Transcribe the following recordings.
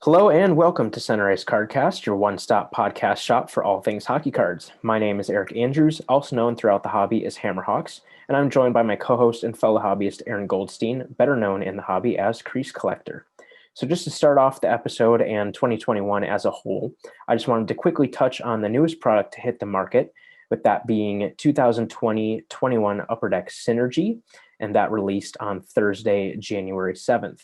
Hello and welcome to Center Ice Cardcast, your one-stop podcast shop for all things hockey cards. My name is Eric Andrews, also known throughout the hobby as Hammerhawks, and I'm joined by my co-host and fellow hobbyist Aaron Goldstein, better known in the hobby as Crease Collector. So just to start off the episode and 2021 as a whole, I just wanted to quickly touch on the newest product to hit the market, with that being 2020-21 Upper Deck Synergy, and that released on Thursday, January 7th.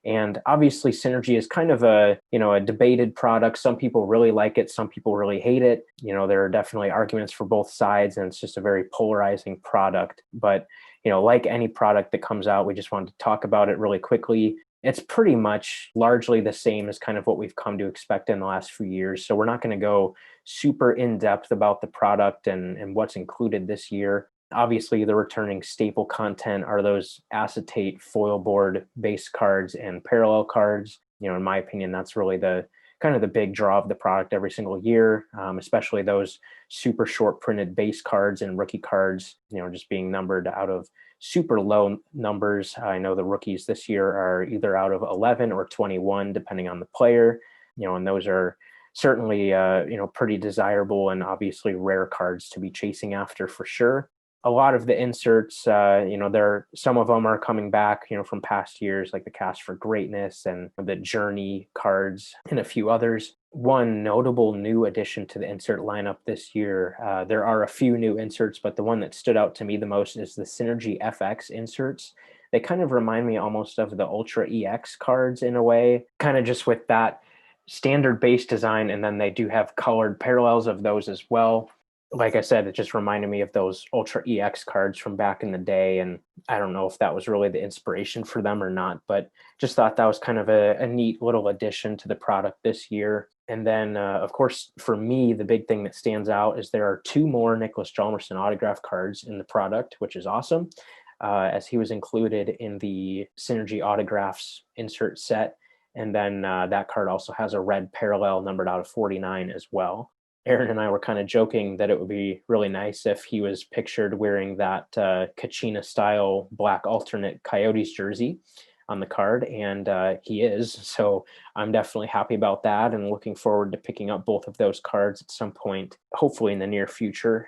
And obviously, Synergy is kind of a debated product. Some people really like it, some people really hate it. There are definitely arguments for both sides, and it's just a very polarizing product. But like any product that comes out, we just wanted to talk about it really quickly. It's pretty much largely the same as kind of what we've come to expect in the last few years. So we're not going to go super in depth about the product and what's included this year. Obviously, the returning staple content are those acetate foil board base cards and parallel cards. In my opinion, that's really the kind of the big draw of the product every single year, especially those super short printed base cards and rookie cards, just being numbered out of super low numbers. I know the rookies this year are either out of 11 or 21, depending on the player, and those are certainly, pretty desirable and obviously rare cards to be chasing after for sure. A lot of the inserts, some of them are coming back, from past years, like the Cast for Greatness and the Journey cards and a few others. One notable new addition to the insert lineup this year, there are a few new inserts, but the one that stood out to me the most is the Synergy FX inserts. They kind of remind me almost of the Ultra EX cards in a way, kind of just with that standard base design, and then they do have colored parallels of those as well. Like I said, it just reminded me of those Ultra EX cards from back in the day. And I don't know if that was really the inspiration for them or not, but just thought that was kind of a neat little addition to the product this year. And then, of course, for me, the big thing that stands out is there are two more Nicholas Hjalmarsson autograph cards in the product, which is awesome, as he was included in the Synergy Autographs insert set. And then that card also has a red parallel numbered out of 49 as well. Aaron and I were kind of joking that it would be really nice if he was pictured wearing that Kachina style black alternate Coyotes jersey on the card, and he is. So I'm definitely happy about that and looking forward to picking up both of those cards at some point, hopefully in the near future.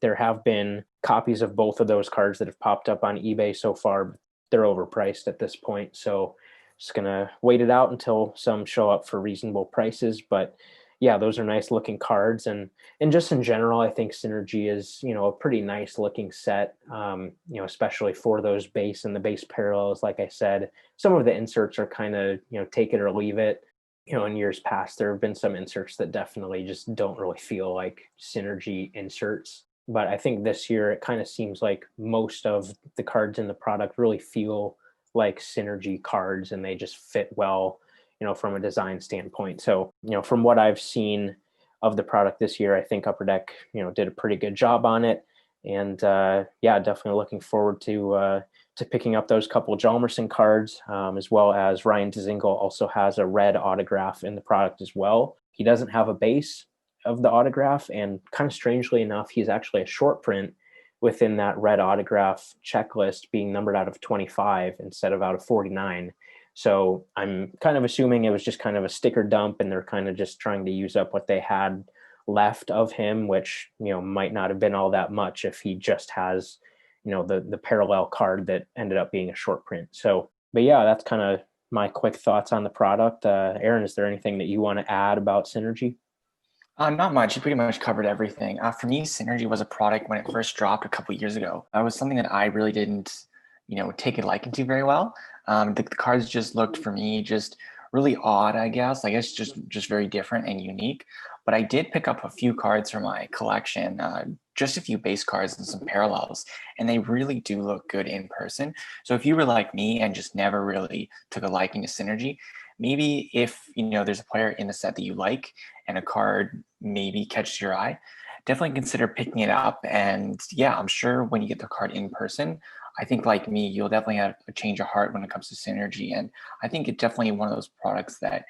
There have been copies of both of those cards that have popped up on eBay so far, but they're overpriced at this point. So just going to wait it out until some show up for reasonable prices. But yeah, those are nice looking cards. And just in general, I think Synergy is, a pretty nice looking set, especially for those base and the base parallels. Like I said, some of the inserts are kind of, take it or leave it. In years past, there have been some inserts that definitely just don't really feel like Synergy inserts. But I think this year it kind of seems like most of the cards in the product really feel like Synergy cards, and they just fit well, from a design standpoint. So, from what I've seen of the product this year, I think Upper Deck, did a pretty good job on it. And yeah, definitely looking forward to picking up those couple Hjalmarsson cards, as well as Ryan Dzingel also has a red autograph in the product as well. He doesn't have a base of the autograph, and kind of strangely enough, he's actually a short print within that red autograph checklist, being numbered out of 25 instead of out of 49. So I'm kind of assuming it was just kind of a sticker dump, and they're kind of just trying to use up what they had left of him, which, might not have been all that much if he just has, the parallel card that ended up being a short print. So, but yeah, that's kind of my quick thoughts on the product. Aaron, is there anything that you want to add about Synergy? Not much. You pretty much covered everything. For me, Synergy was a product when it first dropped a couple years ago. That was something that I really didn't, take a liking to very well. The cards just looked for me just really odd, I guess. I guess just very different and unique. But I did pick up a few cards from my collection, just a few base cards and some parallels, and they really do look good in person. So if you were like me and just never really took a liking to Synergy, maybe if there's a player in the set that you like and a card maybe catches your eye, definitely consider picking it up. And yeah, I'm sure when you get the card in person, I think like me, you'll definitely have a change of heart when it comes to Synergy. And I think it's definitely one of those products that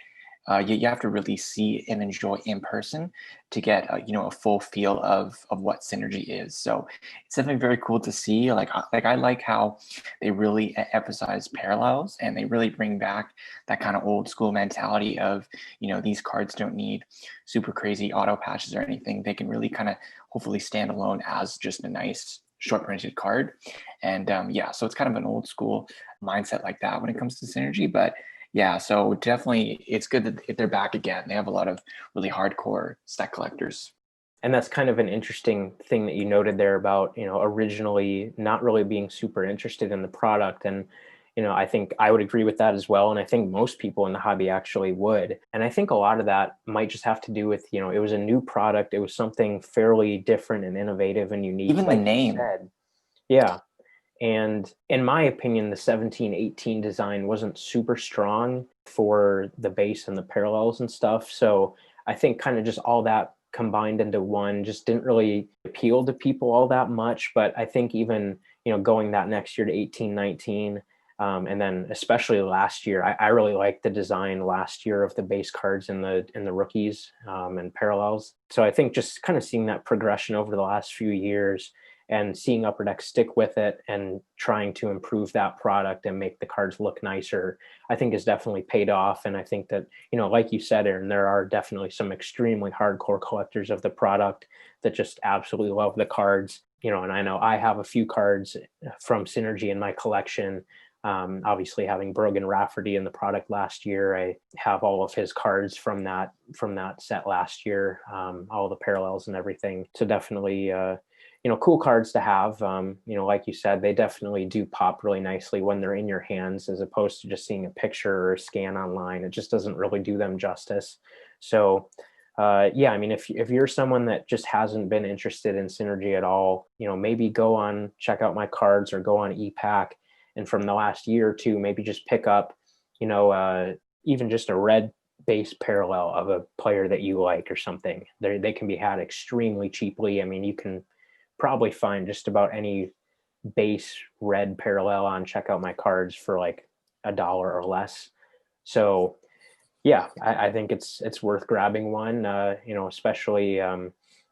you have to really see and enjoy in person to get a full feel of what synergy is. So it's definitely very cool to see. I like how they really emphasize parallels, and they really bring back that kind of old school mentality of, these cards don't need super crazy auto patches or anything. They can really kind of hopefully stand alone as just a nice short printed card. And yeah, so it's kind of an old school mindset like that when it comes to synergy. But yeah, so definitely it's good that if they're back again. They have a lot of really hardcore set collectors. And that's kind of an interesting thing that you noted there about, originally not really being super interested in the product. And, I think I would agree with that as well. And I think most people in the hobby actually would. And I think a lot of that might just have to do with, it was a new product. It was something fairly different and innovative and unique, Even the like you name. said. Yeah. And in my opinion, the 1718 design wasn't super strong for the base and the parallels and stuff. So I think kind of just all that combined into one just didn't really appeal to people all that much. But I think even, going that next year to 1819, and then especially last year, I really liked the design last year of the base cards in the rookies and parallels. So I think just kind of seeing that progression over the last few years and seeing Upper Deck stick with it and trying to improve that product and make the cards look nicer, I think has definitely paid off. And I think that, like you said, Aaron, there are definitely some extremely hardcore collectors of the product that just absolutely love the cards. And I know I have a few cards from Synergy in my collection. Obviously, having Brogan Rafferty in the product last year, I have all of his cards from that set last year, all the parallels and everything. So definitely, cool cards to have. Like you said, they definitely do pop really nicely when they're in your hands, as opposed to just seeing a picture or a scan online. It just doesn't really do them justice. So, yeah, I mean, if you're someone that just hasn't been interested in Synergy at all, maybe check out my cards or go on ePack, and from the last year or two, maybe just pick up, even just a red base parallel of a player that you like or something. They can be had extremely cheaply. I mean, you can probably find just about any base red parallel on Check Out My Cards for like $1 or less. So yeah, I think it's worth grabbing one. Especially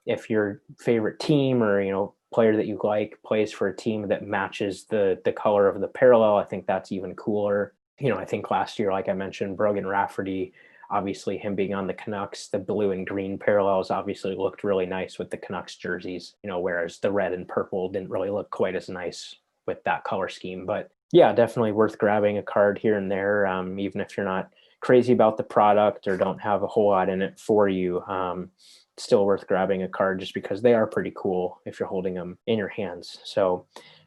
if your favorite team or player that you like plays for a team that matches the color of the parallel. I think that's even cooler. I think last year, like I mentioned, Brogan Rafferty, obviously him being on the Canucks, the blue and green parallels obviously looked really nice with the Canucks jerseys, whereas the red and purple didn't really look quite as nice with that color scheme. But yeah, definitely worth grabbing a card here and there, even if you're not crazy about the product or don't have a whole lot in it for you. Still worth grabbing a card just because they are pretty cool if you're holding them in your hands. So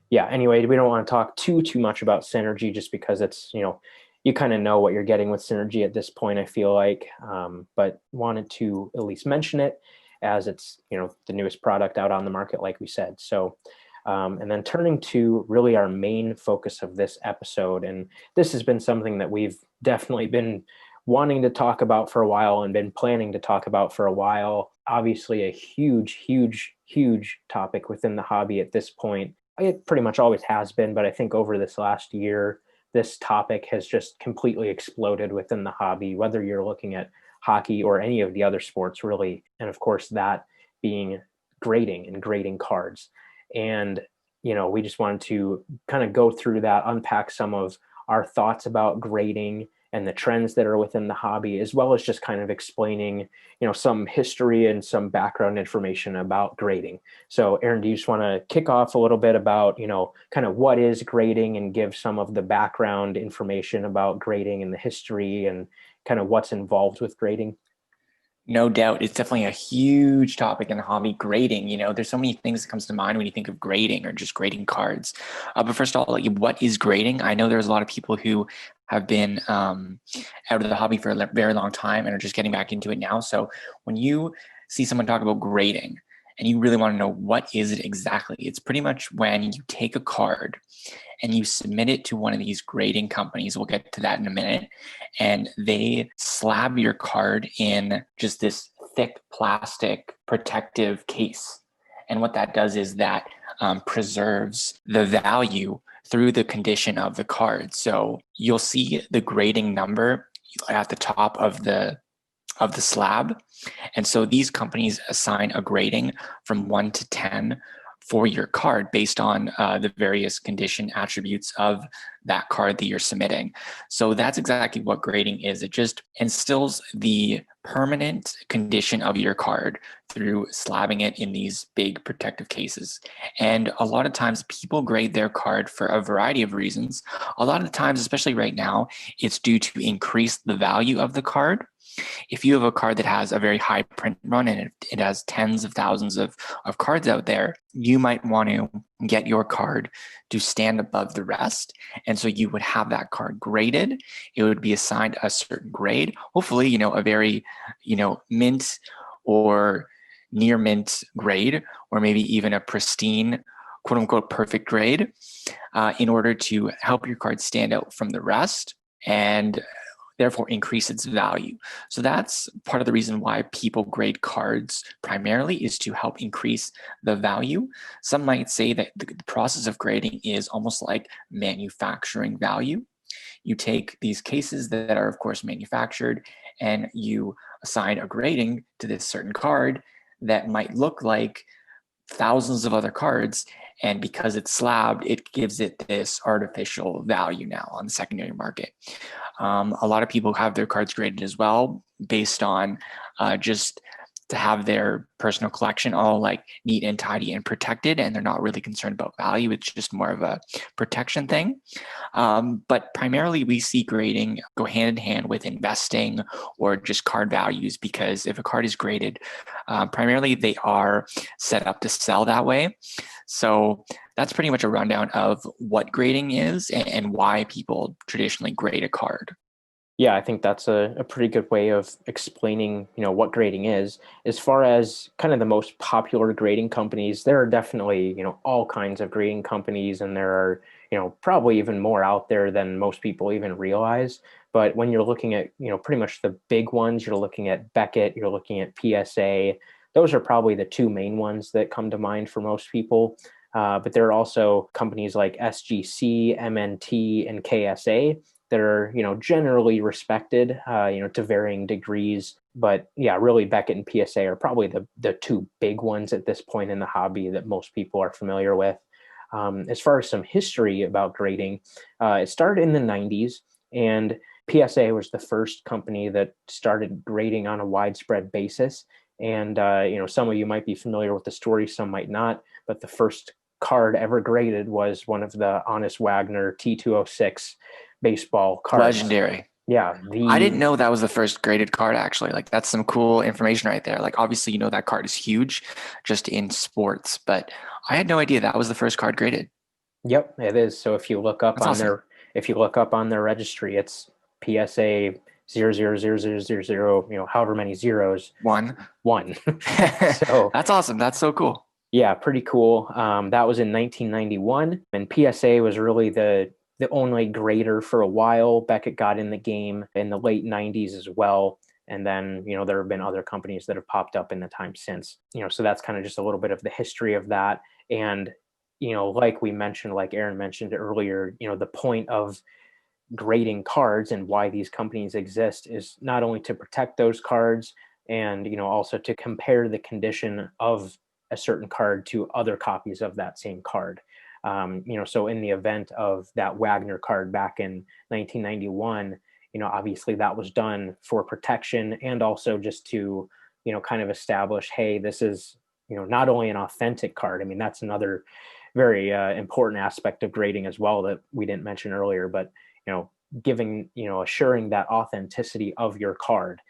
yeah, anyway, we don't want to talk too much about Synergy just because it's, you kind of know what you're getting with Synergy at this point, I feel like, but wanted to at least mention it as it's, the newest product out on the market, like we said. So, and then turning to really our main focus of this episode, and this has been something that we've definitely been wanting to talk about for a while and been planning to talk about for a while. Obviously, a huge topic within the hobby at this point. It pretty much always has been, but I think over this last year, this topic has just completely exploded within the hobby, whether you're looking at hockey or any of the other sports, really. And of course, that being grading and grading cards. And, we just wanted to kind of go through that, unpack some of our thoughts about grading and the trends that are within the hobby, as well as just kind of explaining, some history and some background information about grading. So Aaron, do you just want to kick off a little bit about, kind of what is grading and give some of the background information about grading and the history and kind of what's involved with grading? No doubt. It's definitely a huge topic in the hobby, grading. There's so many things that comes to mind when you think of grading or just grading cards. But first of all, what is grading? I know there's a lot of people who have been out of the hobby for a very long time and are just getting back into it now. So when you see someone talk about grading and you really want to know what is it exactly, it's pretty much when you take a card and you submit it to one of these grading companies. We'll get to that in a minute. And they slab your card in just this thick plastic protective case. And what that does is that preserves the value through the condition of the card. So you'll see the grading number at the top of the slab. And so these companies assign a grading from 1 to 10 for your card based on the various condition attributes of that card that you're submitting. So that's exactly what grading is. It just instills the permanent condition of your card through slabbing it in these big protective cases. And a lot of times people grade their card for a variety of reasons. A lot of the times, especially right now, it's due to increase the value of the card. If you have a card that has a very high print run and it has tens of thousands of cards out there, you might want to get your card to stand above the rest. And so you would have that card graded. It would be assigned a certain grade, hopefully, a very, mint or near mint grade, or maybe even a pristine, quote unquote, perfect grade, in order to help your card stand out from the rest and therefore increase its value. So that's part of the reason why people grade cards primarily, is to help increase the value. Some might say that the process of grading is almost like manufacturing value. You take these cases that are, of course, manufactured, and you assign a grading to this certain card that might look like thousands of other cards. And because it's slabbed, it gives it this artificial value now on the secondary market. A lot of people have their cards graded as well based on just to have their personal collection all like neat and tidy and protected, and they're not really concerned about value. It's just more of a protection thing. But primarily we see grading go hand in hand with investing or just card values, because if a card is graded, primarily they are set up to sell that way. So that's pretty much a rundown of what grading is and why people traditionally grade a card. Yeah, I think that's a pretty good way of explaining, what grading is. As far as kind of the most popular grading companies, there are definitely, all kinds of grading companies, and there are, probably even more out there than most people even realize. But when you're looking at, pretty much the big ones, you're looking at Beckett, you're looking at PSA. Those are probably the two main ones that come to mind for most people. But there are also companies like SGC, MNT, and KSA that are, generally respected, to varying degrees. But yeah, really Beckett and PSA are probably the two big ones at this point in the hobby that most people are familiar with. As far as some history about grading, it started in the 90s, and PSA was the first company that started grading on a widespread basis. And, some of you might be familiar with the story, some might not, but the first card ever graded was one of the Honest Wagner T206 baseball cards. Legendary. Yeah, I didn't know that was the first graded card, actually. Like, that's some cool information right there. Like, obviously, that card is huge just in sports, but I had no idea that was the first card graded. Yep, it is. So That's awesome. if you look up on their registry, it's PSA 000000, however many zeros, One. one. So That's awesome. That's so cool. yeah, pretty cool. That was in 1991, and PSA was really the only grader for a while. Beckett got in the game in the late 90s as well. And then, there have been other companies that have popped up in the time since. So that's kind of just a little bit of the history of that. And, like we mentioned, like Aaron mentioned earlier, the point of grading cards and why these companies exist is not only to protect those cards and, also to compare the condition of a certain card to other copies of that same card. So in the event of that Wagner card back in 1991, obviously that was done for protection and also just to, kind of establish, hey, this is, not only an authentic card. I mean, that's another very important aspect of grading as well that we didn't mention earlier, but, giving, assuring that authenticity of your card.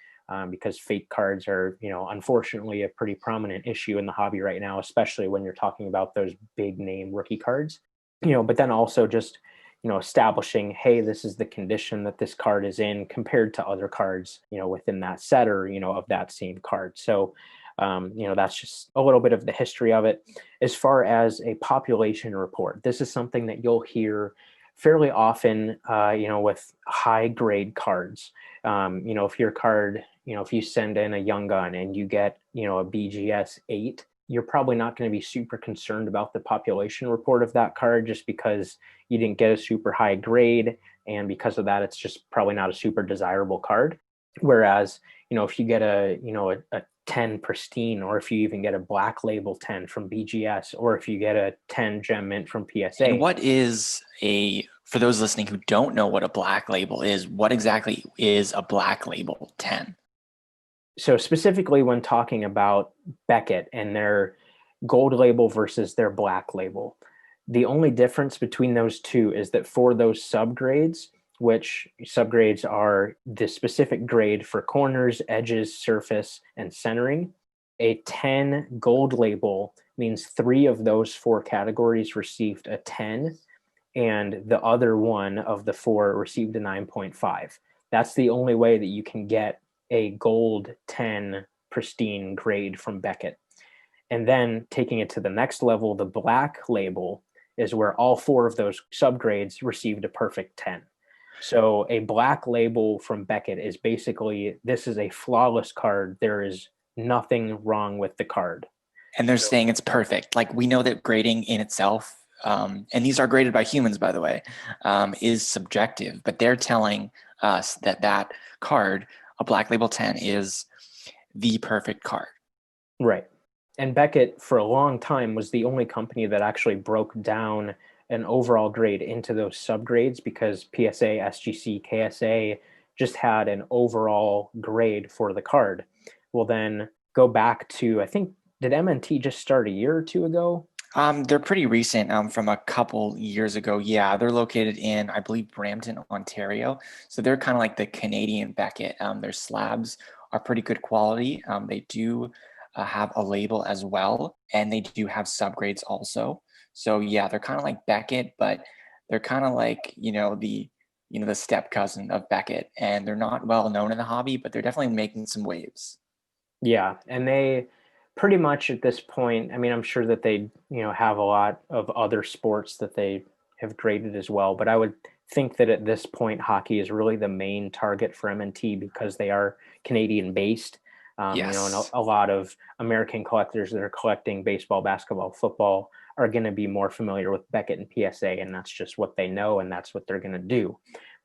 Because fake cards are, unfortunately a pretty prominent issue in the hobby right now, especially when you're talking about those big name rookie cards. But then also just, establishing, hey, this is the condition that this card is in compared to other cards, within that set or, of that same card. So, that's just a little bit of the history of it. As far as a population report, this is something that you'll hear fairly often, with high grade cards. If your card, if you send in a young gun and you get, a BGS 8, you're probably not going to be super concerned about the population report of that card just because you didn't get a super high grade and because of that, it's just probably not a super desirable card. Whereas, if you get a 10 pristine, or if you even get a black label 10 from BGS, or if you get a 10 gem mint from And PSA. what is for those listening who don't know what a black label is, what exactly is a black label 10? So specifically when talking about Beckett and their gold label versus their black label, the only difference between those two is that for those subgrades, which subgrades are the specific grade for corners, edges, surface, and centering, a 10 gold label means 3 of those 4 categories received a 10, and the other one of the 4 received a 9.5. That's the only way that you can get a gold 10 pristine grade from Beckett. And then taking it to the next level, the black label is where all 4 of those subgrades received a perfect 10. So a black label from Beckett is basically, this is a flawless card. There is nothing wrong with the card. And they're saying it's perfect. Like, we know that grading in itself, and these are graded by humans, by the way, is subjective, but they're telling us that card, a black label 10, is the perfect card. Right. And Beckett, for a long time, was the only company that actually broke down an overall grade into those subgrades, because PSA, SGC, KSA just had an overall grade for the card. Well, then go back to, I think, did MNT just start a year or two ago? They're pretty recent, from a couple years ago. Yeah, they're located in, I believe, Brampton, Ontario. So they're kind of like the Canadian Beckett. Their slabs are pretty good quality. They do have a label as well, and they do have subgrades also. So yeah, they're kind of like Beckett, but they're kind of like, the step cousin of Beckett, and they're not well known in the hobby, but they're definitely making some waves. Yeah, and they pretty much at this point, I mean, I'm sure that they, have a lot of other sports that they have graded as well, but I would think that at this point, hockey is really the main target for MNT because they are Canadian based. And Yes. a lot of American collectors that are collecting baseball, basketball, football are going to be more familiar with Beckett and PSA, and that's just what they know, and that's what they're going to do.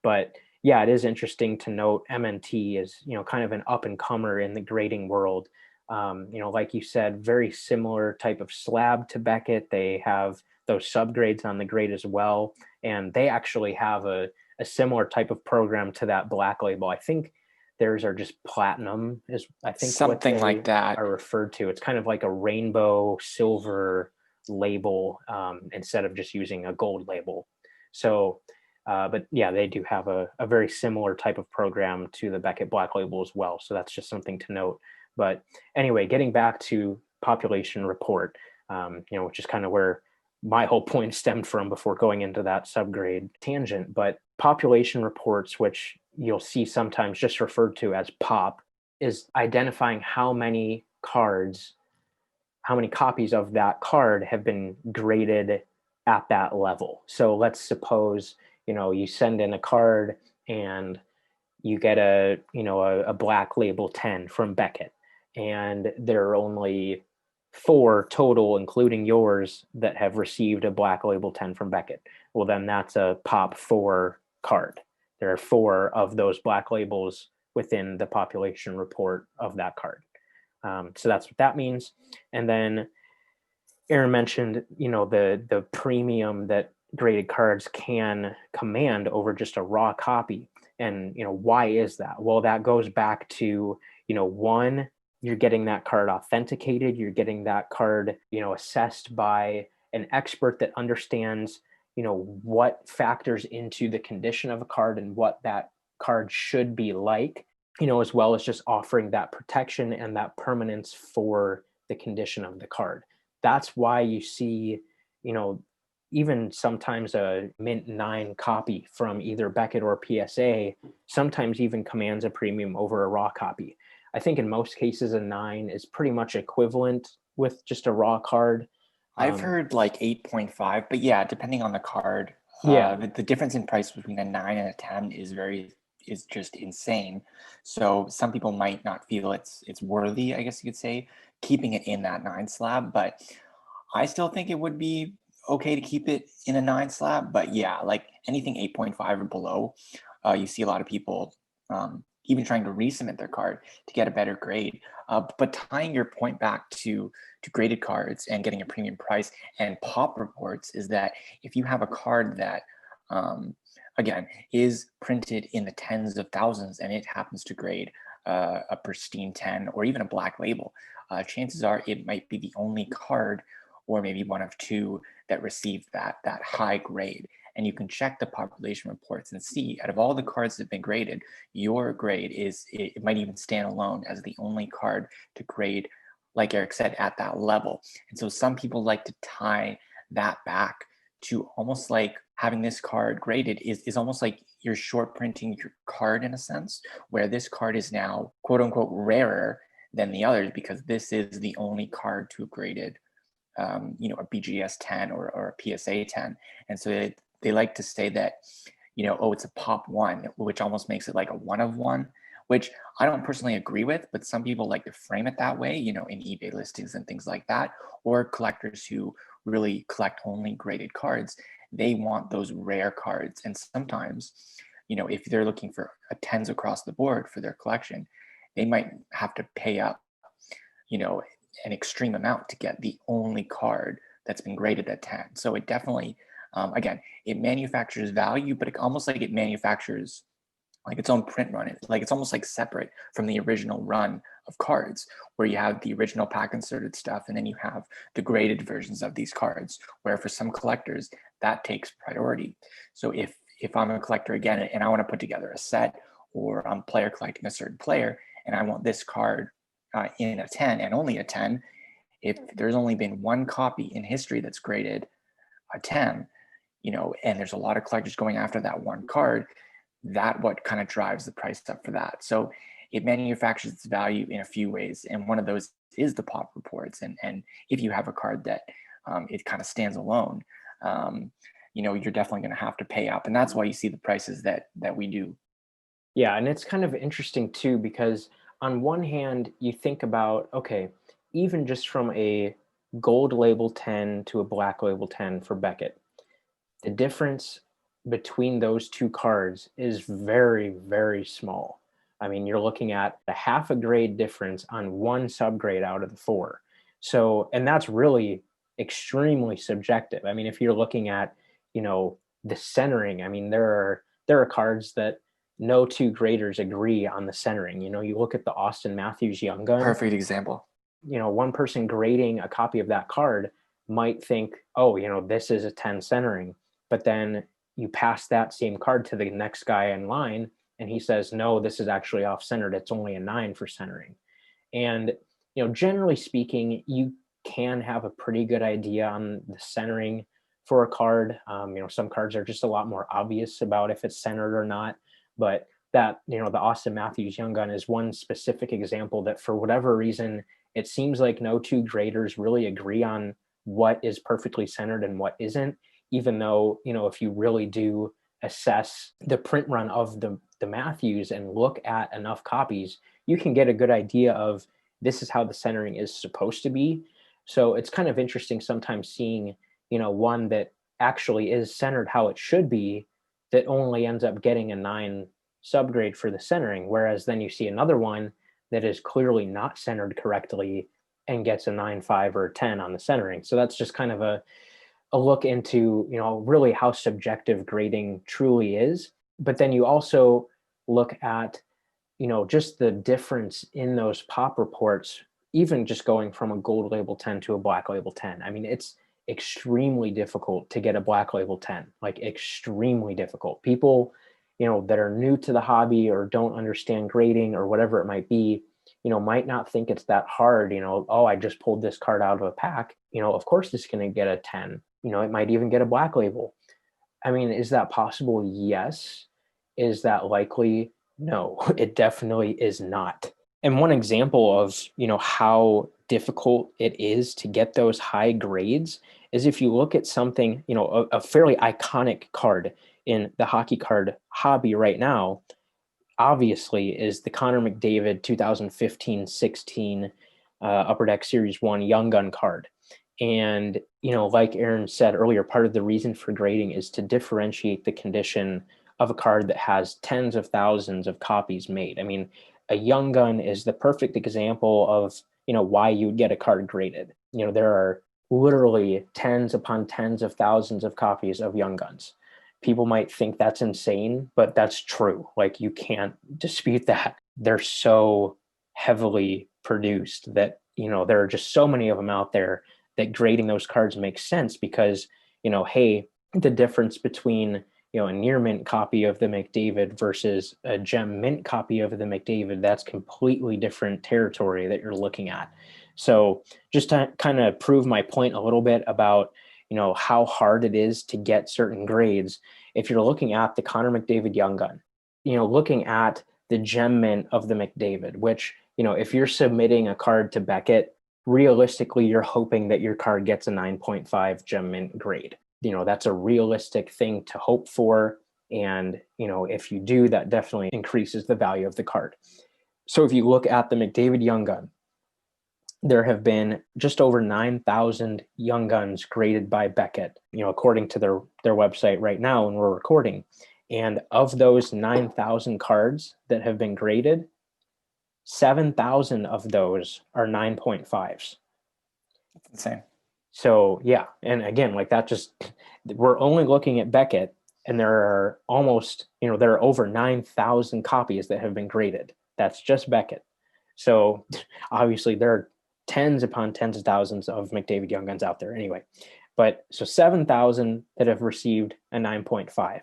But yeah, it is interesting to note MNT is, kind of an up and comer in the grading world. Like you said, very similar type of slab to Beckett. They have those subgrades on the grade as well. And they actually have a similar type of program to that black label. I think theirs are just platinum, is I think what Something like they that. are referred to. It's kind of like a rainbow silver label, instead of just using a gold label. So but yeah, they do have a very similar type of program to the Beckett Black Label as well. So that's just something to note. But anyway, getting back to population report, which is kind of where my whole point stemmed from before going into that subgrade tangent. But population reports, which you'll see sometimes just referred to as POP, is identifying how many cards, how many copies of that card have been graded at that level. So let's suppose, you send in a card and you get a black label 10 from Beckett, and there are only 4 total, including yours, that have received a black label 10 from Beckett. Well, then that's a pop 4 card. There are 4 of those black labels within the population report of that card. So that's what that means. And then Aaron mentioned, the premium that graded cards can command over just a raw copy. And, why is that? Well, that goes back to, one, you're getting that card authenticated, you're getting that card, assessed by an expert that understands, what factors into the condition of a card and what that card should be like, as well as just offering that protection and that permanence for the condition of the card. That's why you see, you know, even sometimes a mint 9 copy from either Beckett or PSA sometimes even commands a premium over a raw copy. I think in most cases a 9 is pretty much equivalent with just a raw card. I've heard like 8.5, but yeah, depending on the card, Yeah, the difference in price between a 9 and a 10 is just insane. So some people might not feel it's worthy, I guess you could say, keeping it in that 9 slab, but I still think it would be okay to keep it in a 9 slab, but yeah, like anything 8.5 or below, you see a lot of people even trying to resubmit their card to get a better grade. But tying your point back to graded cards and getting a premium price and pop reports is that if you have a card that again is printed in the tens of thousands and it happens to grade a pristine 10 or even a black label, chances are it might be the only card or maybe one of two that received that high grade. And you can check the population reports and see out of all the cards that have been graded, your grade is, it might even stand alone as the only card to grade, like Eric said, at that level. And so some people like to tie that back to almost like having this card graded is almost like you're short printing your card in a sense, where this card is now quote unquote rarer than the others because this is the only card to have graded a BGS 10 or a PSA 10. And so they like to say that, oh, it's a pop one, which almost makes it like a one of one, which I don't personally agree with, but some people like to frame it that way, in eBay listings and things like that, or collectors who really collect only graded cards. They want those rare cards. And sometimes, if they're looking for a tens across the board for their collection, they might have to pay up, an extreme amount to get the only card that's been graded at 10. So it definitely, again, it manufactures value, but it almost like it manufactures like its own print run. It's almost like separate from the original run of cards, where you have the original pack inserted stuff, and then you have the graded versions of these cards, where for some collectors, that takes priority. So if I'm a collector again, and I want to put together a set, or I'm player collecting a certain player, and I want this card in a 10 and only a 10, if there's only been one copy in history that's graded a 10, and there's a lot of collectors going after that one card, that what kind of drives the price up for that. So it manufactures its value in a few ways. And one of those is the pop reports. And if you have a card that it kind of stands alone, you're definitely going to have to pay up. And that's why you see the prices that we do. Yeah, and it's kind of interesting too, because on one hand, you think about, okay, even just from a gold label 10 to a black label 10 for Beckett, the difference between those two cards is very, very small. I mean, you're looking at a half a grade difference on one subgrade out of the four. So, and that's really extremely subjective. I mean, if you're looking at, the centering, I mean, there are cards that no two graders agree on the centering. You look at the Austin Matthews Young Gun, Perfect example. one person grading a copy of that card might think, oh, this is a 10 centering. But then you pass that same card to the next guy in line, and he says, no, this is actually off centered. It's only a 9 for centering. And, generally speaking, you can have a pretty good idea on the centering for a card. Some cards are just a lot more obvious about if it's centered or not. But that, the Austin Matthews Young Gun is one specific example that for whatever reason, it seems like no two graders really agree on what is perfectly centered and what isn't, even though, if you really do assess the print run of the Matthews and look at enough copies, you can get a good idea of this is how the centering is supposed to be. So it's kind of interesting sometimes seeing, one that actually is centered how it should be that only ends up getting a 9 subgrade for the centering, whereas then you see another one that is clearly not centered correctly and gets a 9.5 or 10 on the centering. So that's just kind of a look into, really how subjective grading truly is. But then you also look at, just the difference in those pop reports, even just going from a gold label 10 to a black label 10. I mean, it's extremely difficult to get a black label 10, like extremely difficult. People, that are new to the hobby or don't understand grading or whatever it might be, might not think it's that hard. Oh, I just pulled this card out of a pack. Of course it's going to get a 10. It might even get a black label. I mean, is that possible? Yes. Is that likely? No, it definitely is not. And one example of, how difficult it is to get those high grades is if you look at something, a fairly iconic card in the hockey card hobby right now, obviously is the Connor McDavid 2015-16 Upper Deck Series 1 Young Gun card. And, like Aaron said earlier, part of the reason for grading is to differentiate the condition of a card that has tens of thousands of copies made. I mean, a Young Gun is the perfect example of, why you would get a card graded. There are literally tens upon tens of thousands of copies of Young Guns. People might think that's insane, but that's true. Like, you can't dispute that. They're so heavily produced that, there are just so many of them out there that grading those cards makes sense because, hey, the difference between, a near mint copy of the McDavid versus a gem mint copy of the McDavid, that's completely different territory that you're looking at. So just to kind of prove my point a little bit about, how hard it is to get certain grades, if you're looking at the Connor McDavid Young Gun, looking at the gem mint of the McDavid, which, if you're submitting a card to Beckett, realistically, you're hoping that your card gets a 9.5 gem mint grade. That's a realistic thing to hope for. And, if you do, that definitely increases the value of the card. So if you look at the McDavid Young Gun, there have been just over 9,000 Young Guns graded by Beckett, according to their website right now when we're recording. And of those 9,000 cards that have been graded, 7,000 of those are 9.5s. That's insane. So yeah, and again, like that just we're only looking at Beckett, and there are almost, there are over 9,000 copies that have been graded. That's just Beckett. So obviously there are tens upon tens of thousands of McDavid Young Guns out there anyway. But so 7,000 that have received a 9.5.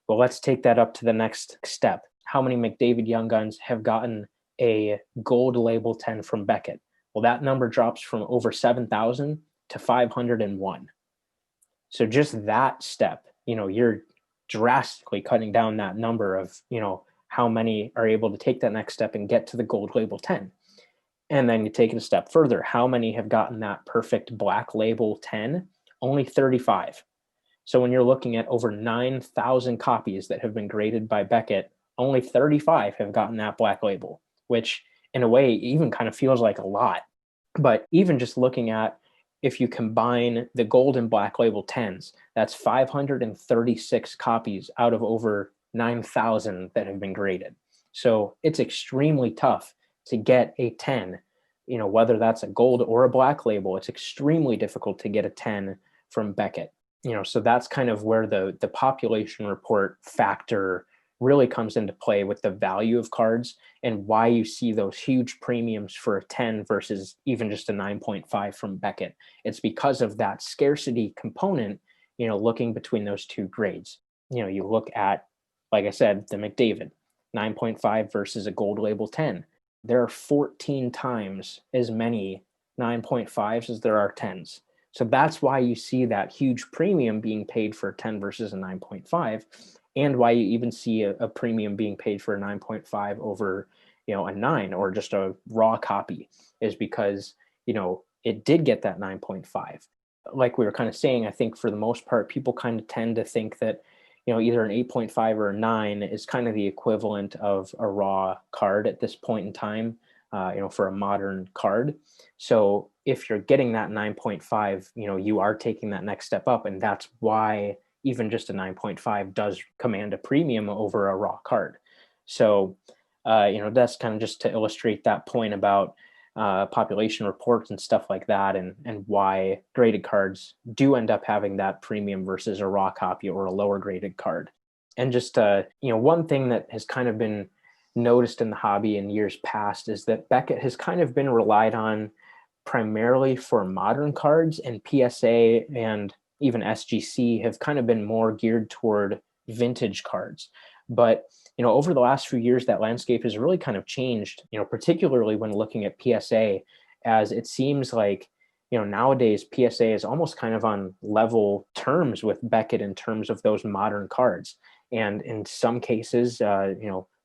Well, let's take that up to the next step. How many McDavid Young Guns have gotten a gold label 10 from Beckett? Well, that number drops from over 7,000 to 501. So just that step, you're drastically cutting down that number of, how many are able to take that next step and get to the gold label 10. And then you take it a step further. How many have gotten that perfect black label 10? Only 35. So when you're looking at over 9,000 copies that have been graded by Beckett, only 35 have gotten that black label, which in a way even kind of feels like a lot. But even just looking at, if you combine the gold and black label 10s, that's 536 copies out of over 9,000 that have been graded. So it's extremely tough to get a 10, whether that's a gold or a black label. It's extremely difficult to get a 10 from Beckett. So that's kind of where the population report factor really comes into play with the value of cards and why you see those huge premiums for a 10 versus even just a 9.5 from Beckett. It's because of that scarcity component, looking between those two grades. You look at, like I said, the McDavid 9.5 versus a gold label 10. There are 14 times as many 9.5s as there are 10s. So that's why you see that huge premium being paid for a 10 versus a 9.5, and why you even see a premium being paid for a 9.5 over, a 9 or just a raw copy, is because, it did get that 9.5. Like we were kind of saying, I think for the most part, people kind of tend to think that, either an 8.5 or a 9 is kind of the equivalent of a raw card at this point in time, for a modern card. So if you're getting that 9.5, you are taking that next step up. And that's why even just a 9.5 does command a premium over a raw card. So, that's kind of just to illustrate that point about population reports and stuff like that, and why graded cards do end up having that premium versus a raw copy or a lower graded card. And just, one thing that has kind of been noticed in the hobby in years past is that Beckett has kind of been relied on primarily for modern cards, and PSA and even SGC have kind of been more geared toward vintage cards. But over the last few years, that landscape has really kind of changed, particularly when looking at PSA, as it seems like, nowadays PSA is almost kind of on level terms with Beckett in terms of those modern cards. And in some cases,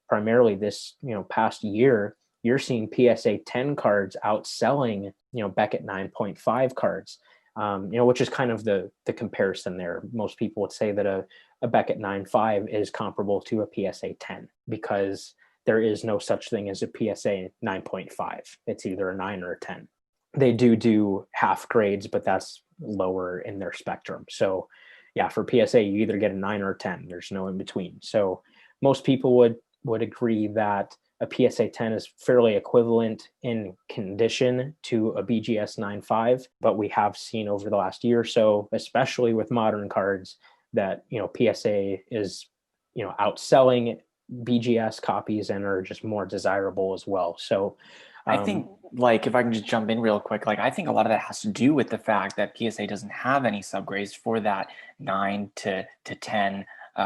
primarily this, past year, you're seeing PSA 10 cards outselling, Beckett 9.5 cards, which is kind of the comparison there. Most people would say that a Beckett 9.5 is comparable to a PSA 10 because there is no such thing as a PSA 9.5. It's either a 9 or a 10. they do half grades, but that's lower in their spectrum. So yeah, for PSA, you either get a 9 or a 10. There's no in between. So most people would agree that a PSA 10 is fairly equivalent in condition to a BGS 9.5, but we have seen over the last year or so, especially with modern cards, that PSA is outselling BGS copies and are just more desirable as well. So I think, like, if I can just jump in real quick, like, I think a lot of that has to do with the fact that PSA doesn't have any subgrades for that 9 to 10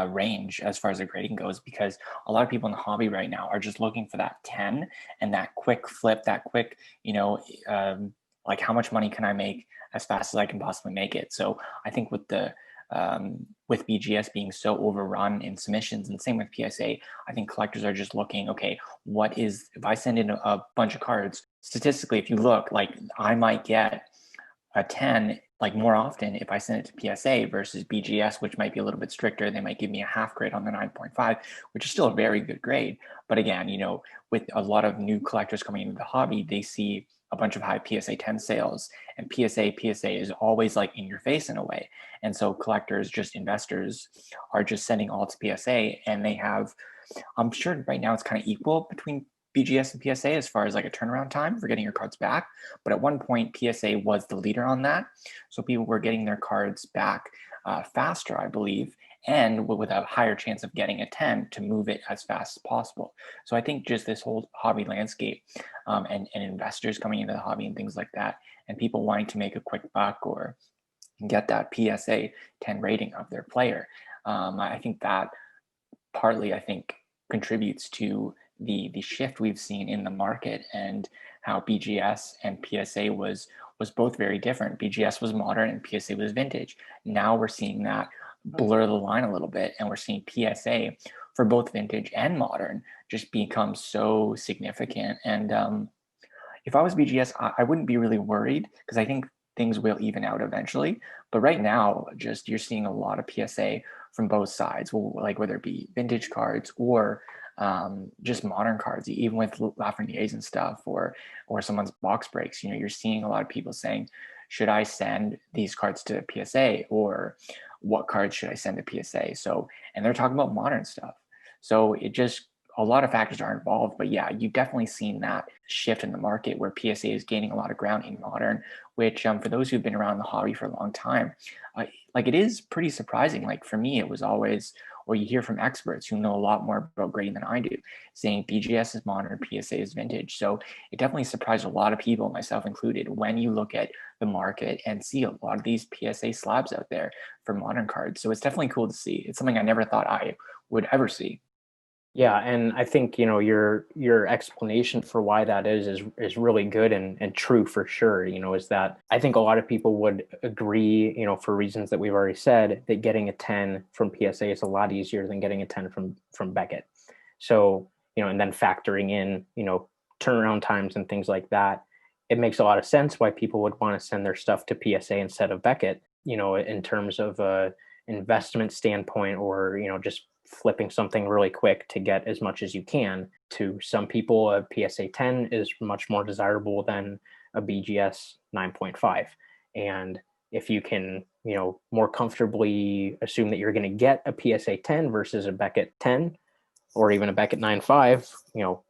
range as far as the grading goes, because a lot of people in the hobby right now are just looking for that 10 and that quick flip, that quick, like, how much money can I make as fast as I can possibly make it. So I think with BGS being so overrun in submissions, and same with PSA, I think collectors are just looking, okay, what is, if I send in a bunch of cards, statistically, if you look, like, I might get a 10 like more often if I send it to PSA versus BGS, which might be a little bit stricter. They might give me a half grade on the 9.5, which is still a very good grade. But again, with a lot of new collectors coming into the hobby, they see a bunch of high PSA 10 sales, and PSA is always like in your face in a way. And so collectors, just investors, are just sending all to PSA, and they have, I'm sure right now it's kind of equal between BGS and PSA as far as like a turnaround time for getting your cards back. But at one point, PSA was the leader on that. So people were getting their cards back faster, I believe, and with a higher chance of getting a 10 to move it as fast as possible. So I think just this whole hobby landscape, and investors coming into the hobby and things like that, and people wanting to make a quick buck or get that PSA 10 rating of their player. I think that partly, I think, contributes to the shift we've seen in the market, and how BGS and PSA was both very different. BGS was modern and PSA was vintage. Now we're seeing that blur the line a little bit, and we're seeing PSA for both vintage and modern just become so significant. And if I was BGS, I wouldn't be really worried, because I think things will even out eventually. But right now, just you're seeing a lot of PSA from both sides, like whether it be vintage cards or just modern cards, even with Lafreniers and stuff, or someone's box breaks. You're seeing a lot of people saying, should I send these cards to PSA, or what cards should I send to PSA? So, and they're talking about modern stuff. So it just, a lot of factors are involved, but yeah, you've definitely seen that shift in the market where PSA is gaining a lot of ground in modern, which for those who've been around the hobby for a long time, like, it is pretty surprising. Like, for me, it was always, or you hear from experts who know a lot more about grading than I do, saying BGS is modern, PSA is vintage. So it definitely surprised a lot of people, myself included, when you look at the market and see a lot of these PSA slabs out there for modern cards. So it's definitely cool to see. It's something I never thought I would ever see. Yeah, and I think your explanation for why that is really good and true for sure. Is that I think a lot of people would agree, for reasons that we've already said, that getting a 10 from PSA is a lot easier than getting a 10 from Beckett. So, and then factoring in, turnaround times and things like that, it makes a lot of sense why people would want to send their stuff to PSA instead of Beckett, in terms of a investment standpoint, or, just flipping something really quick to get as much as you can. To some people, a PSA 10 is much more desirable than a BGS 9.5. And if you can, more comfortably assume that you're going to get a PSA 10 versus a Beckett 10, or even a Beckett 9.5,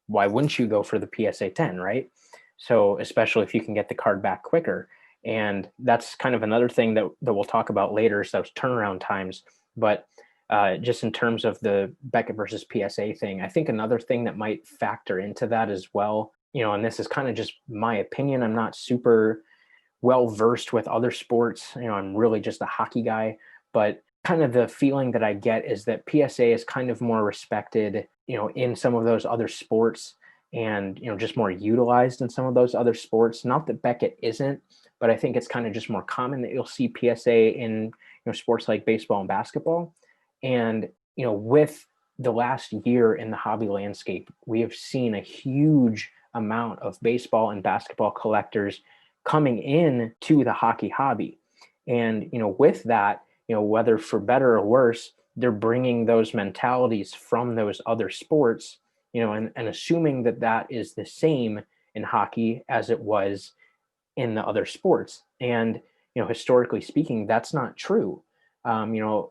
why wouldn't you go for the PSA 10, right? So, especially if you can get the card back quicker. And that's kind of another thing that we'll talk about later, is those turnaround times. But just in terms of the Beckett versus PSA thing, I think another thing that might factor into that as well, and this is kind of just my opinion, I'm not super well versed with other sports. I'm really just a hockey guy, but kind of the feeling that I get is that PSA is kind of more respected, in some of those other sports, and, just more utilized in some of those other sports. Not that Beckett isn't, but I think it's kind of just more common that you'll see PSA in, sports like baseball and basketball. And, with the last year in the hobby landscape, we have seen a huge amount of baseball and basketball collectors coming in to the hockey hobby. And, with that, whether for better or worse, they're bringing those mentalities from those other sports, and assuming that that is the same in hockey as it was in the other sports. And, historically speaking, that's not true. A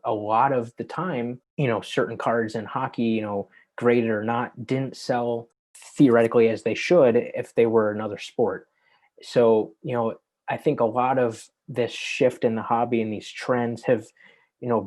lot of the time, certain cards in hockey, graded or not, didn't sell theoretically as they should if they were another sport. So, I think a lot of this shift in the hobby and these trends have,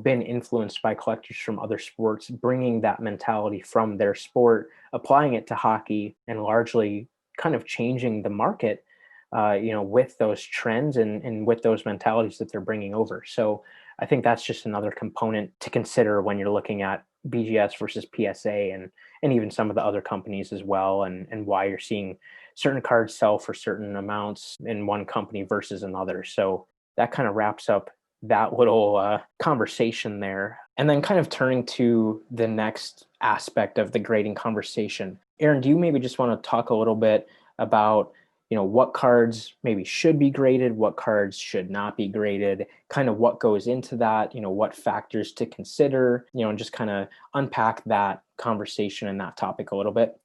been influenced by collectors from other sports, bringing that mentality from their sport, applying it to hockey, and largely kind of changing the market, with those trends and with those mentalities that they're bringing over. So I think that's just another component to consider when you're looking at BGS versus PSA and even some of the other companies as well, and why you're seeing certain cards sell for certain amounts in one company versus another. So that kind of wraps up that little conversation there. And then kind of turning to the next aspect of the grading conversation. Aaron, do you maybe just want to talk a little bit about what cards maybe should be graded, what cards should not be graded, kind of what goes into that, what factors to consider, and just kind of unpack that conversation and that topic a little bit?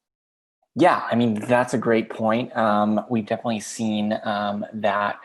Yeah, I mean, that's a great point. We've definitely seen that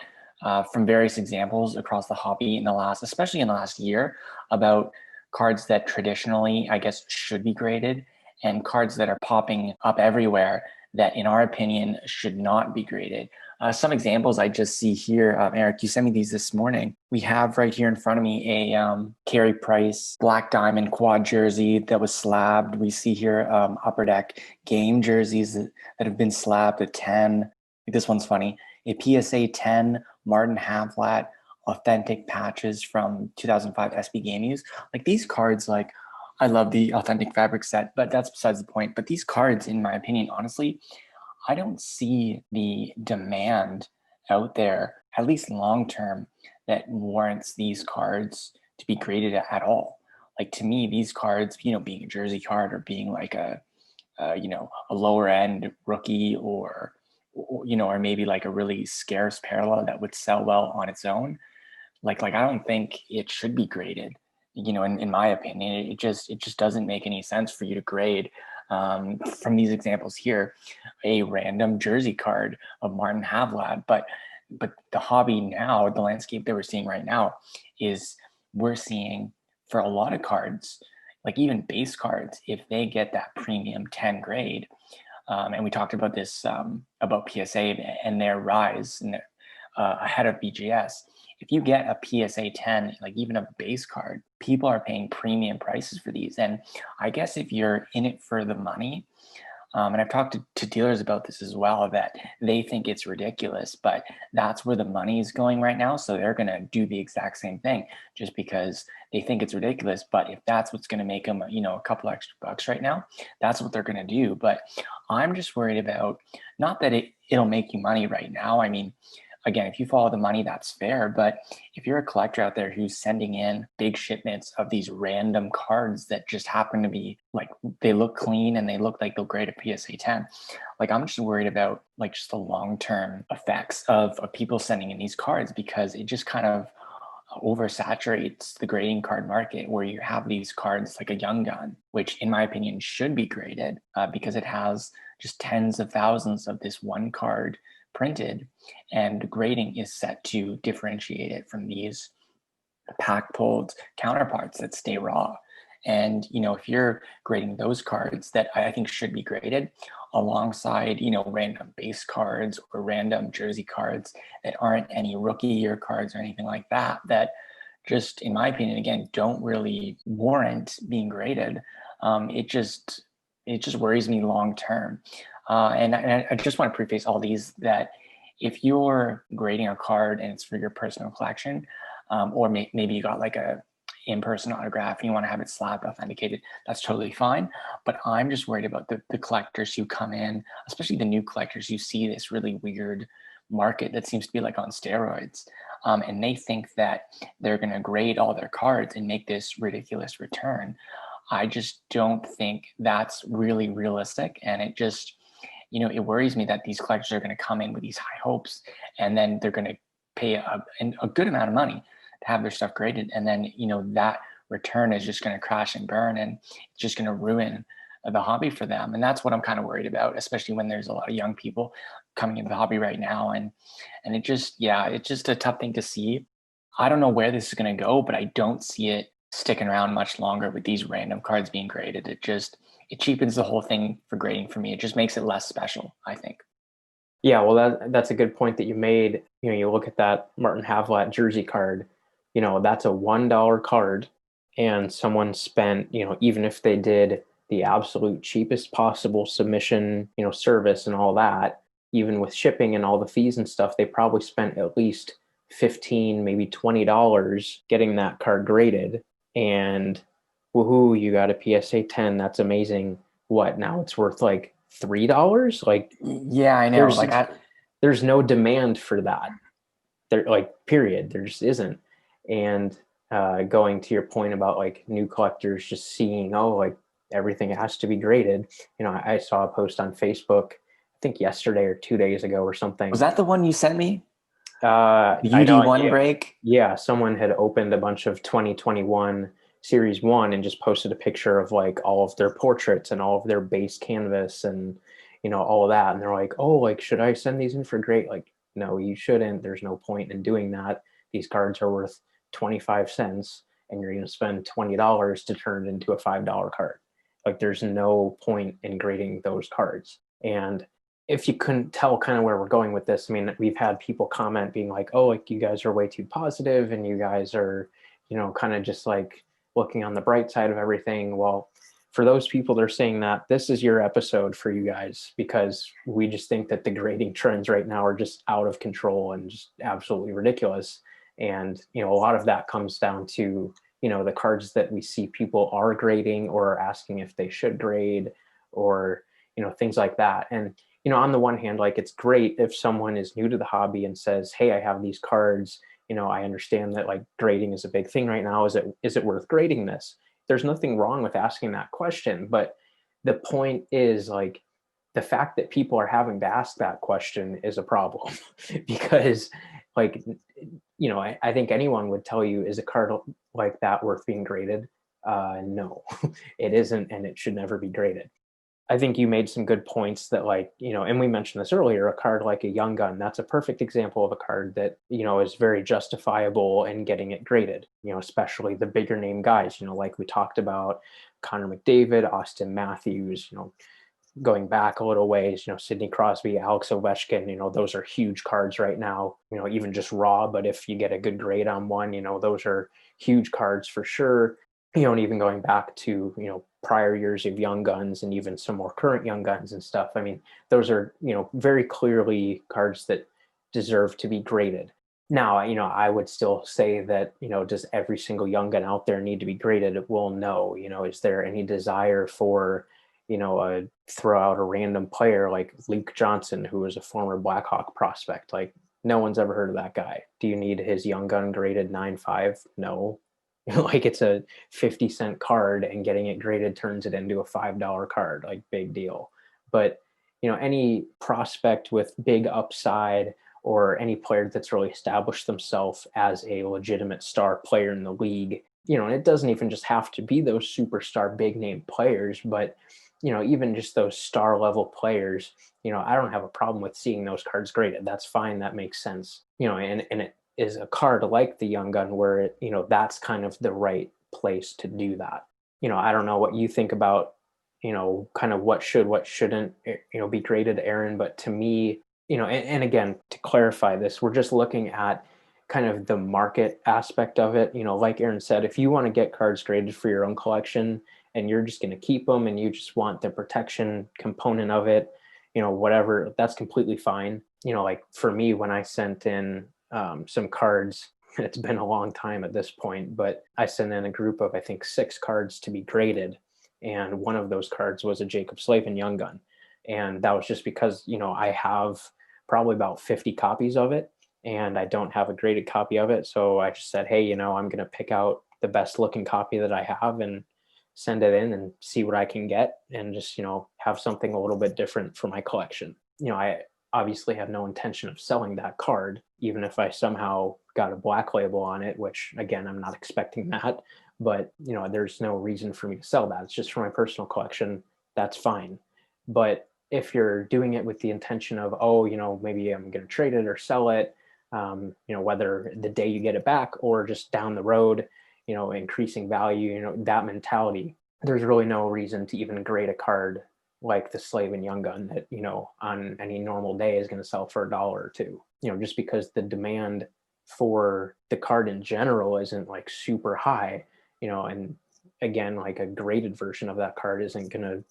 from various examples across the hobby in the last, especially in the last year, about cards that traditionally, I guess, should be graded and cards that are popping up everywhere that, in our opinion, should not be graded. Some examples I just see here, Eric, you sent me these this morning. We have right here in front of me a Carey Price Black Diamond quad jersey that was slabbed. We see here Upper Deck game jerseys that have been slabbed at 10. This one's funny. A PSA 10 Martin Havlat authentic patches from 2005 SB Game Use. Like these cards, like I love the authentic fabric set, but that's besides the point. But these cards, in my opinion, honestly, I don't see the demand out there, at least long term, that warrants these cards to be graded at all. Like to me, these cards, being a jersey card or being like a lower end rookie or maybe like a really scarce parallel that would sell well on its own. Like I don't think it should be graded. In my opinion, it just doesn't make any sense for you to grade from these examples here a random jersey card of Martin Havlat. But the hobby now, the landscape that we're seeing right now, is we're seeing for a lot of cards, like even base cards, if they get that premium 10 grade, and we talked about this about PSA and their rise and ahead of BGS. If you get a PSA 10, like even a base card, people are paying premium prices for these. And I guess if you're in it for the money, and I've talked to dealers about this as well, that they think it's ridiculous, but that's where the money is going right now. So they're going to do the exact same thing just because they think it's ridiculous. But if that's what's going to make them, a couple extra bucks right now, that's what they're going to do. But I'm just worried about not that it'll make you money right now. I mean, again, if you follow the money, that's fair. But if you're a collector out there who's sending in big shipments of these random cards that just happen to be like, they look clean and they look like they'll grade a PSA 10, like I'm just worried about like just the long-term effects of people sending in these cards, because it just kind of oversaturates the grading card market where you have these cards like a Young Gun, which in my opinion should be graded because it has just tens of thousands of this one card printed, and the grading is set to differentiate it from these pack pulled counterparts that stay raw. And if you're grading those cards that I think should be graded alongside random base cards or random jersey cards that aren't any rookie year cards or anything like that, that just in my opinion again don't really warrant being graded, it just worries me long term. And I just want to preface all these that if you're grading a card and it's for your personal collection, or maybe you got like a in-person autograph and you want to have it slabbed, authenticated, that's totally fine. But I'm just worried about the collectors who come in, especially the new collectors who see this really weird market that seems to be like on steroids. And they think that they're going to grade all their cards and make this ridiculous return. I just don't think that's really realistic. And it just, it worries me that these collectors are going to come in with these high hopes and then they're going to pay a good amount of money to have their stuff graded. And then, that return is just going to crash and burn and it's just going to ruin the hobby for them. And that's what I'm kind of worried about, especially when there's a lot of young people coming into the hobby right now. And it just, yeah, it's just a tough thing to see. I don't know where this is going to go, but I don't see it sticking around much longer with these random cards being graded. It cheapens the whole thing for grading for me. It just makes it less special, I think. Yeah, well, that's a good point that you made. You look at that Martin Havlat jersey card, that's a $1 card, and someone spent, even if they did the absolute cheapest possible submission, service and all that, even with shipping and all the fees and stuff, they probably spent at least 15, maybe $20 getting that card graded. And woohoo, you got a PSA 10. That's amazing. What, now it's worth like $3? Like, Yeah, I know. there's there's no demand for that. There, like, period. There just isn't. And going to your point about like new collectors just seeing, oh, like everything has to be graded. I saw a post on Facebook, I think yesterday or 2 days ago or Was something. that the one you sent me? The I know, UD1 yeah, break? yeah. Someone had opened a bunch of 2021 Series 1 and just posted a picture of like all of their portraits and all of their base canvas and all of that. And they're like, oh, like, should I send these in for grade? Like, no, you shouldn't. There's no point in doing that. These cards are worth 25 cents and you're going to spend $20 to turn it into a $5 card. Like, there's no point in grading those cards. And if you couldn't tell kind of where we're going with this, I mean, we've had people comment being like, oh, like, you guys are way too positive and you guys are, kind of just like looking on the bright side of everything. Well, for those people that are saying that, this is your episode for you guys, because we just think that the grading trends right now are just out of control and just absolutely ridiculous. And, a lot of that comes down to, the cards that we see people are grading or are asking if they should grade, or, things like that. And, on the one hand, like, it's great if someone is new to the hobby and says, hey, I have these cards, I understand that like grading is a big thing right now. Is it worth grading this? There's nothing wrong with asking that question, but the point is, like, the fact that people are having to ask that question is a problem. Because, like, I think anyone would tell you, is a card like that worth being graded? No, it isn't, and it should never be graded. I think you made some good points that, like, and we mentioned this earlier, a card like a Young Gun, that's a perfect example of a card that, is very justifiable in getting it graded, especially the bigger name guys, like we talked about Connor McDavid, Austin Matthews, going back a little ways, Sidney Crosby, Alex Ovechkin, those are huge cards right now, even just raw. But if you get a good grade on one, those are huge cards for sure. And even going back to, prior years of Young Guns and even some more current Young Guns and stuff. I mean, those are, very clearly cards that deserve to be graded. Now, I would still say that, does every single Young Gun out there need to be graded? Well, no. Is there any desire for, throw out a random player like Luke Johnson, who was a former Blackhawk prospect? Like, no one's ever heard of that guy. Do you need his Young Gun graded 9.5? No. Like, it's a 50-cent card, and getting it graded turns it into a $5 card. Like, big deal. But, any prospect with big upside, or any player that's really established themselves as a legitimate star player in the league, and it doesn't even just have to be those superstar big name players, but, even just those star level players, I don't have a problem with seeing those cards graded. That's fine. That makes sense. And it is a card like the Young Gun where it, that's kind of the right place to do that. I don't know what you think about, kind of what shouldn't, be graded, Aaron, but to me, and again, to clarify this, we're just looking at kind of the market aspect of it. Like Aaron said, if you want to get cards graded for your own collection and you're just going to keep them and you just want the protection component of it, whatever, that's completely fine. Like for me, when I sent in some cards, it's been a long time at this point, but I sent in a group of, I think, 6 cards to be graded. And one of those cards was a Jacob Slavin Young Gun. And that was just because, I have probably about 50 copies of it and I don't have a graded copy of it. So I just said, hey, I'm going to pick out the best looking copy that I have and send it in and see what I can get, and just, have something a little bit different for my collection. I obviously have no intention of selling that card, even if I somehow got a black label on it, which, again, I'm not expecting that. But, there's no reason for me to sell that. It's just for my personal collection. that's fine. But if you're doing it with the intention of, oh, maybe I'm going to trade it or sell it, whether the day you get it back or just down the road, increasing value, that mentality, there's really no reason to even grade a card like the Slave and Young Gun that, on any normal day is going to sell for $1 or $2, just because the demand for the card in general isn't like super high, and again, like a graded version of that card isn't going to,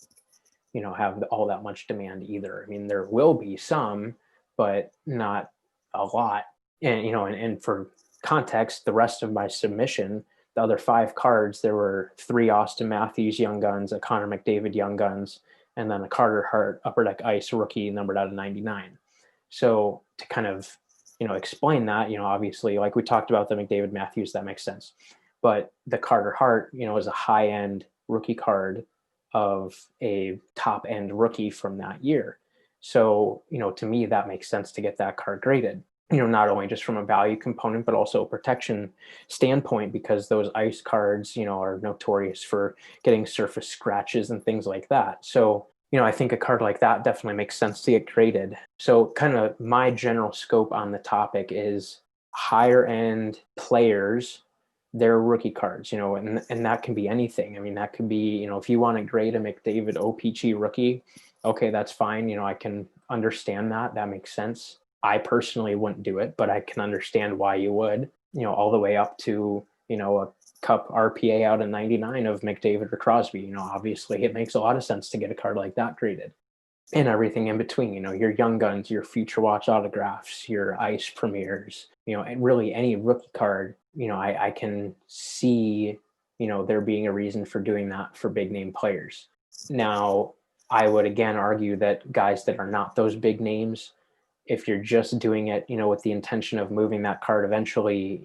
have all that much demand either. I mean, there will be some, but not a lot. And, and for context, the rest of my submission, the other 5 cards, there were 3 Austin Matthews Young Guns, a Connor McDavid Young Guns, and then a Carter Hart Upper Deck Ice rookie numbered out of 99. So to kind of, explain that, obviously, like we talked about the McDavid Matthews, that makes sense. But the Carter Hart, is a high end rookie card of a top end rookie from that year. So, to me, that makes sense to get that card graded, not only just from a value component, but also a protection standpoint, because those ice cards, are notorious for getting surface scratches and things like that. So, I think a card like that definitely makes sense to get graded. So kind of my general scope on the topic is higher end players, their rookie cards, and that can be anything. I mean, that could be, if you want to grade a McDavid OPG rookie, okay, that's fine. I can understand that. That makes sense. I personally wouldn't do it, but I can understand why you would, all the way up to, a Cup RPA out of 99 of McDavid or Crosby. Obviously it makes a lot of sense to get a card like that graded, and everything in between, your Young Guns, your Future Watch autographs, your Ice Premieres, and really any rookie card, I can see, there being a reason for doing that for big name players. Now, I would again argue that guys that are not those big names, if you're just doing it, with the intention of moving that card eventually,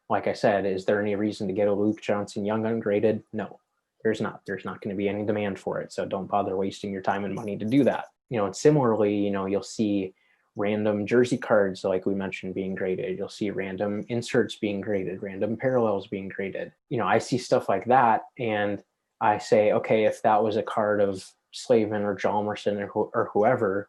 like I said, is there any reason to get a Luke Johnson Young ungraded? No, there's not. There's not going to be any demand for it. So don't bother wasting your time and money to do that. And similarly, you'll see random jersey cards, like we mentioned, being graded. You'll see random inserts being graded, random parallels being graded. I see stuff like that, and I say, okay, if that was a card of Slavin or Jalmerson or whoever,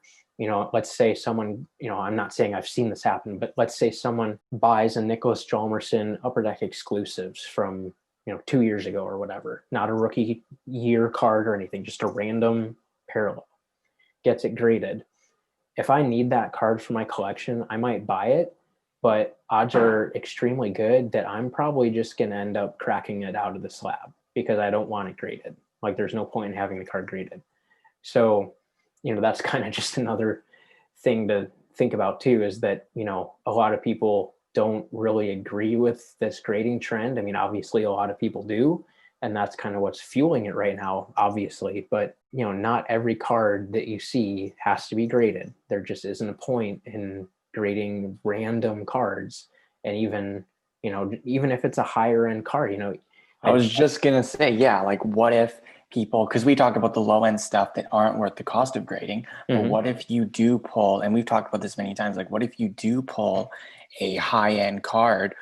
let's say someone, I'm not saying I've seen this happen, but let's say someone buys a Nicholas Jalmerson Upper Deck exclusives from, 2 years ago or whatever, not a rookie year card or anything, just a random parallel, gets it graded. If I need that card for my collection, I might buy it, but odds are extremely good that I'm probably just going to end up cracking it out of the slab because I don't want it graded. Like, there's no point in having the card graded. So, that's kind of just another thing to think about too, is that, a lot of people don't really agree with this grading trend. I mean, obviously a lot of people do, and that's kind of what's fueling it right now, obviously. But, not every card that you see has to be graded. There just isn't a point in grading random cards. And even if it's a higher end card, I was just going to say, yeah, like what if people, because we talk about the low end stuff that aren't worth the cost of grading, but what if you do pull, and we've talked about this many times, like what if you do pull a high end card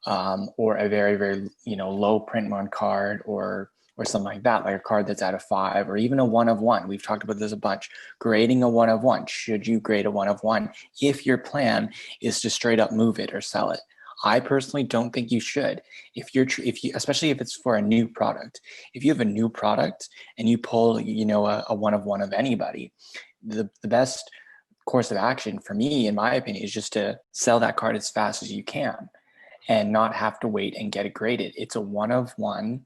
or a very, very, low print run card or something like that, like a card that's out of 5 or even a 1 of 1. We've talked about this a bunch. Grading a 1 of 1. Should you grade a 1 of 1 if your plan is to straight up move it or sell it? I personally don't think you should. If you, especially if it's for a new product, if you have a new product and you pull, a 1 of 1 of anybody, the best course of action for me, in my opinion, is just to sell that card as fast as you can and not have to wait and get it graded. It's a 1 of 1,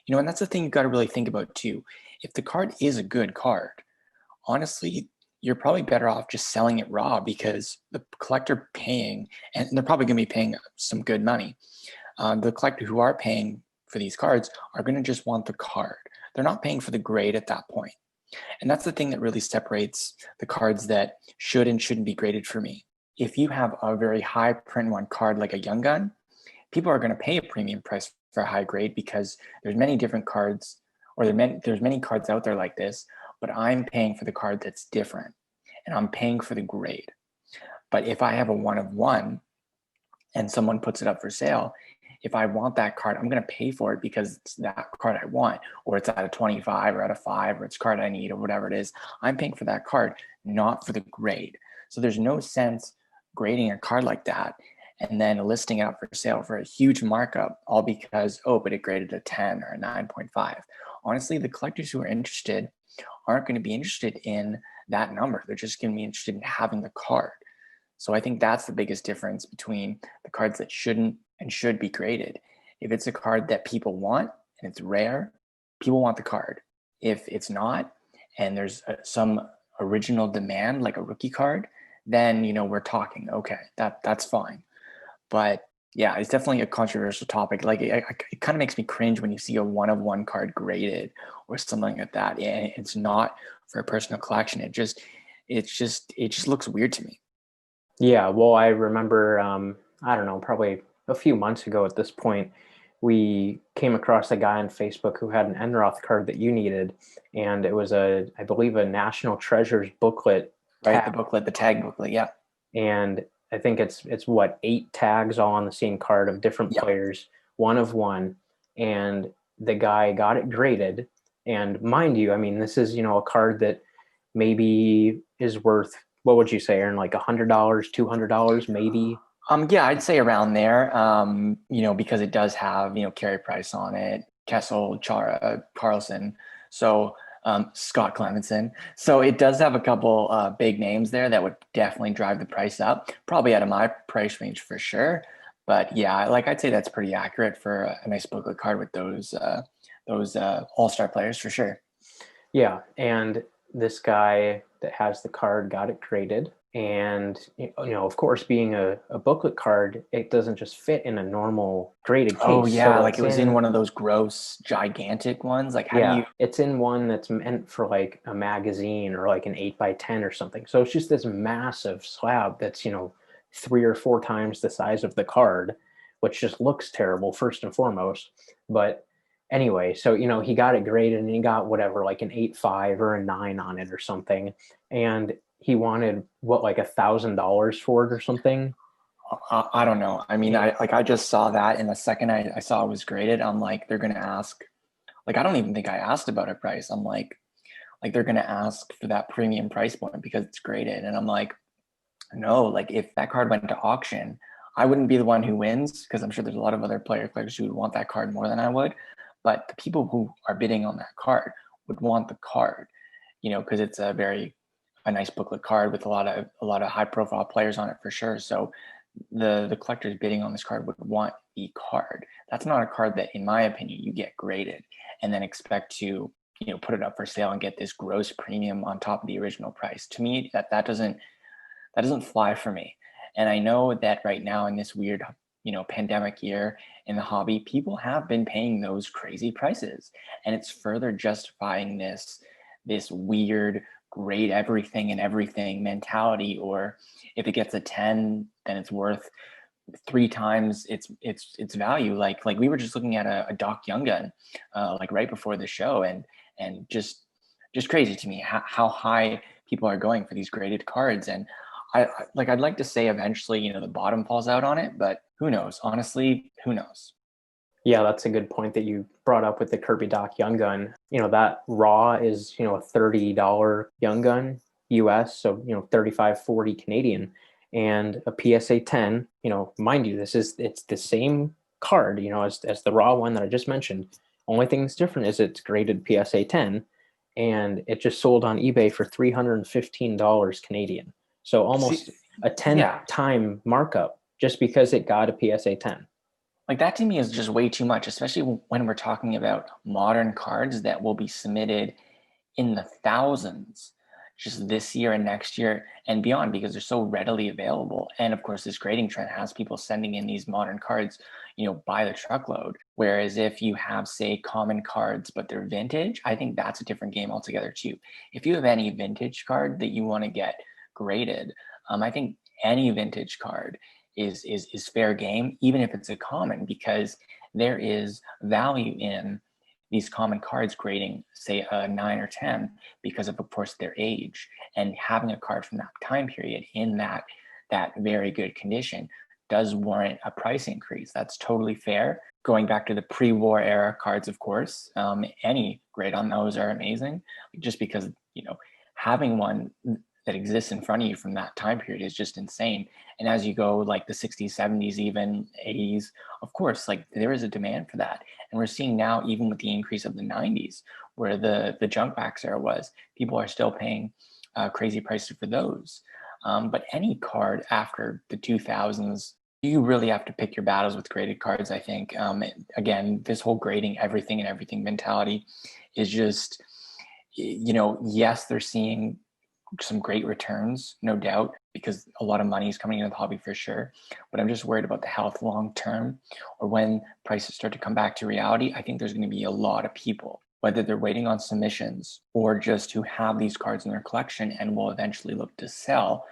and that's the thing you got to really think about too. If the card is a good card, honestly, you're probably better off just selling it raw, because the collector paying, and they're probably going to be paying some good money. The collector who are paying for these cards are going to just want the card. They're not paying for the grade at that point. And that's the thing that really separates the cards that should and shouldn't be graded for me. If you have a very high print one card like a Young Gun, people are going to pay a premium price for a high grade because there's many different cards, or there's many cards out there like this, but I'm paying for the card that's different and I'm paying for the grade. But if I have a 1 of 1 and someone puts it up for sale, if I want that card, I'm going to pay for it because it's that card I want, or it's at a 25 or at a 5, or it's a card I need, or whatever it is. I'm paying for that card, not for the grade. So there's no sense grading a card like that and then listing it up for sale for a huge markup, all because, oh, but it graded a 10 or a 9.5. Honestly, the collectors who are interested aren't going to be interested in that number. They're just going to be interested in having the card. So I think that's the biggest difference between the cards that shouldn't and should be graded. If it's a card that people want and it's rare, people want the card. If it's not, and there's some original demand, like a rookie card, then we're talking. Okay, that's fine. But yeah, it's definitely a controversial topic. Like it kind of makes me cringe when you see a one of one card graded or something like that. And it's not for a personal collection. It just looks weird to me. Yeah, well, I remember, I don't know, probably a few months ago at this point, we came across a guy on Facebook who had an Enroth card that you needed, and it was I believe, a National Treasures booklet Right? The tag, booklet, the tag booklet. Yeah. and I think it's what, 8 tags all on the same card of different Yeah. players, one of one, and the guy got it graded. And mind you, I mean, this is a card that maybe is worth, what would you say, Aaron, like $100, $200, maybe? Yeah, I'd say around there. Because it does have, Carey Price on it, Kessel, Chara, Carlson. So Scott Clemenson. So it does have a couple big names there that would definitely drive the price up, probably out of my price range for sure. But yeah, like I'd say that's pretty accurate for a nice booklet card with those all-star players for sure. Yeah, and this guy that has the card got it graded. And, of course, being a booklet card, it doesn't just fit in a normal graded Oh case. yeah, So like it's it was in in, one of those gross, gigantic ones. Like how do yeah, you? it's in one that's meant for like a magazine or like an 8 by 10 or something. So it's just this massive slab that's, 3 or 4 times the size of the card, which just looks terrible, first and foremost. But anyway, so, he got it graded and he got whatever, like an 8.5 or a 9 on it or something. And he wanted what, like $1,000 for it or something. I don't know. I mean, And I just saw that, and the second I saw it was graded, I'm like, they're gonna ask. Like, I don't even think I asked about a price. I'm like they're gonna ask for that premium price point because it's graded, and I'm like, no. Like, if that card went to auction, I wouldn't be the one who wins because I'm sure there's a lot of other players who would want that card more than I would. But the people who are bidding on that card would want the card, because it's a nice booklet card with a lot of high profile players on it for sure. So the collectors bidding on this card would want the card. That's not a card that, in my opinion, you get graded and then expect to put it up for sale and get this gross premium on top of the original price. To me, that doesn't fly for me. And I know that right now in this weird pandemic year in the hobby, people have been paying those crazy prices, and it's further justifying this weird grade everything and everything mentality. Or if it gets a 10, then it's worth 3 times its value. Like we were just looking at a Doc Young gun like right before the show, and just crazy to me how high people are going for these graded cards. And I'd like to say eventually the bottom falls out on it, but who knows? Honestly, who knows? yeah, that's a good point that you brought up with the Kirby Doc Young Gun. That raw is, a $30 Young Gun US, so, 35, 40 Canadian, and a PSA 10, mind you, it's the same card, as the raw one that I just mentioned. Only thing that's different is it's graded PSA 10, and it just sold on eBay for $315 Canadian. So See, almost a 10 yeah, time markup just because it got a PSA 10. like that to me is just way too much, especially when we're talking about modern cards that will be submitted in the thousands just this year and next year and beyond because they're so readily available. And of course, this grading trend has people sending in these modern cards, by the truckload. Whereas if you have, say, common cards, but they're vintage, I think that's a different game altogether too. If you have any vintage card that you want to get graded, I think any vintage card is fair game, even if it's a common, because there is value in these common cards grading, say, a 9 or 10 because of course, their age, and having a card from that time period in that very good condition does warrant a price increase. That's totally fair. Going back to the pre-war era cards, of course, any grade on those are amazing. Just because, having one that exists in front of you from that time period is just insane. And as you go like the 60s, 70s, even 80s, of course, like there is a demand for that. And we're seeing now, even with the increase of the 90s, where the junk wax era was, people are still paying crazy prices for those. But any card after the 2000s, you really have to pick your battles with graded cards, I think. Again, this whole grading everything and everything mentality is just, yes, they're seeing some great returns, no doubt, because a lot of money is coming into the hobby for sure. But I'm just worried about the health long term, or when prices start to come back to reality. I think there's going to be a lot of people, whether they're waiting on submissions or just who have these cards in their collection and will eventually look to sell.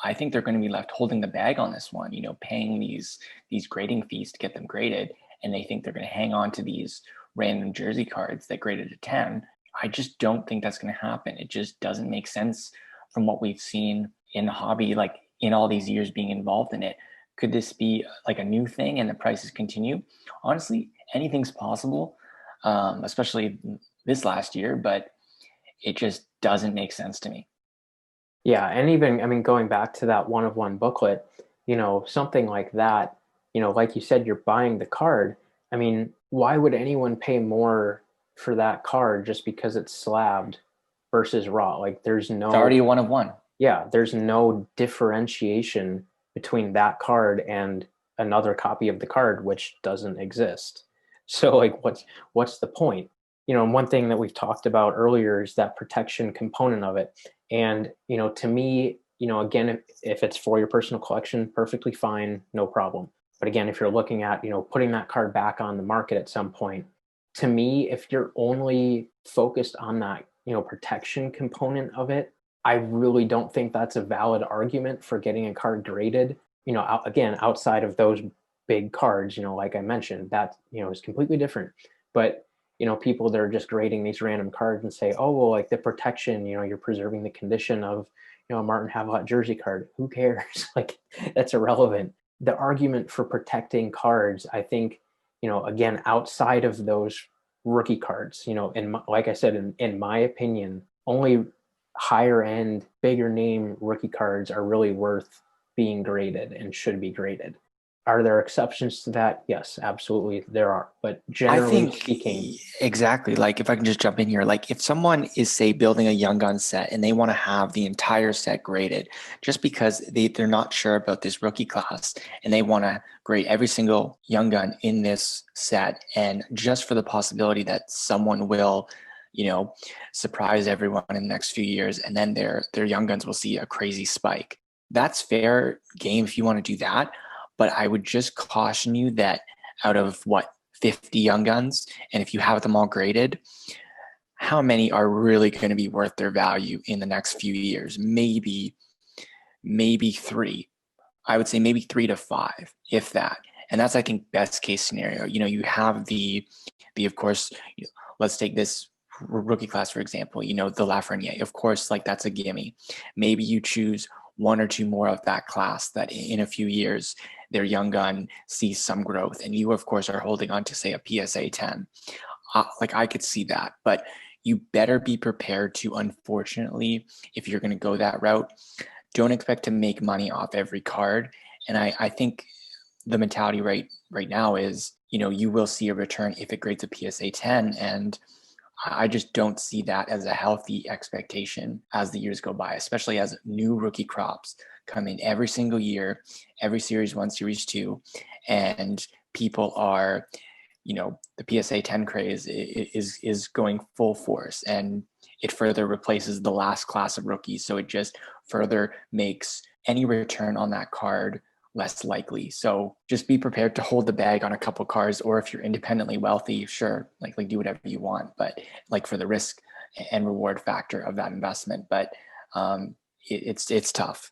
I think they're going to be left holding the bag on this one, paying these grading fees to get them graded, and they think they're going to hang on to these random jersey cards that graded a 10. I just don't think that's going to happen. It just doesn't make sense from what we've seen in the hobby, like in all these years being involved in it. Could this be like a new thing and the prices continue? Honestly, anything's possible, especially this last year, but it just doesn't make sense to me. Yeah, and even, I mean, going back to that one of one booklet, something like that, like you said, you're buying the card. I mean, why would anyone pay more for that card just because it's slabbed versus raw? Like, It's already a one of one. yeah, there's no differentiation between that card and another copy of the card, which doesn't exist. So, like, what's the point? And one thing that we've talked about earlier is that protection component of it. And, to me, again, if it's for your personal collection, perfectly fine, no problem. But again, if you're looking at, putting that card back on the market at some point, to me, if you're only focused on that, protection component of it, I really don't think that's a valid argument for getting a card graded. Again, outside of those big cards, like I mentioned, that, is completely different. But, people that are just grading these random cards and say, oh, well, like the protection, you're preserving the condition of, a Martin Havlat jersey card. Who cares? Like, that's irrelevant. The argument for protecting cards, I think, again, outside of those rookie cards, and like I said, in my opinion, only higher end, bigger name rookie cards are really worth being graded and should be graded. Are there exceptions to that? Yes, absolutely there are. But I generally think speaking, exactly. Like if I can just jump in here, like if someone is say building a Young Gun set and they want to have the entire set graded, just because they're not sure about this rookie class and they want to grade every single Young Gun in this set, and just for the possibility that someone will, surprise everyone in the next few years, and then their Young Guns will see a crazy spike. That's fair game if you want to do that, but I would just caution you that out of what 50 Young Guns, and if you have them all graded, how many are really going to be worth their value in the next few years? Maybe three. I would say maybe 3 to 5, if that. And that's, I think, best case scenario. You have the of course, let's take this rookie class, for example, the Lafreniere. Of course, like that's a gimme. Maybe you choose one or two more of that class that in a few years their Young Gun sees some growth, and you of course are holding on to say a PSA 10. Like I could see that, but you better be prepared to, unfortunately, if you're going to go that route, don't expect to make money off every card. And I think the mentality right now is, you will see a return if it grades a PSA 10, and I just don't see that as a healthy expectation as the years go by, especially as new rookie crops come in every single year, every series 1, series 2, and people are, the PSA 10 craze is going full force, and it further replaces the last class of rookies. So it just further makes any return on that card less likely. So just be prepared to hold the bag on a couple cards, or if you're independently wealthy, sure, like do whatever you want, but like for the risk and reward factor of that investment. But it's tough.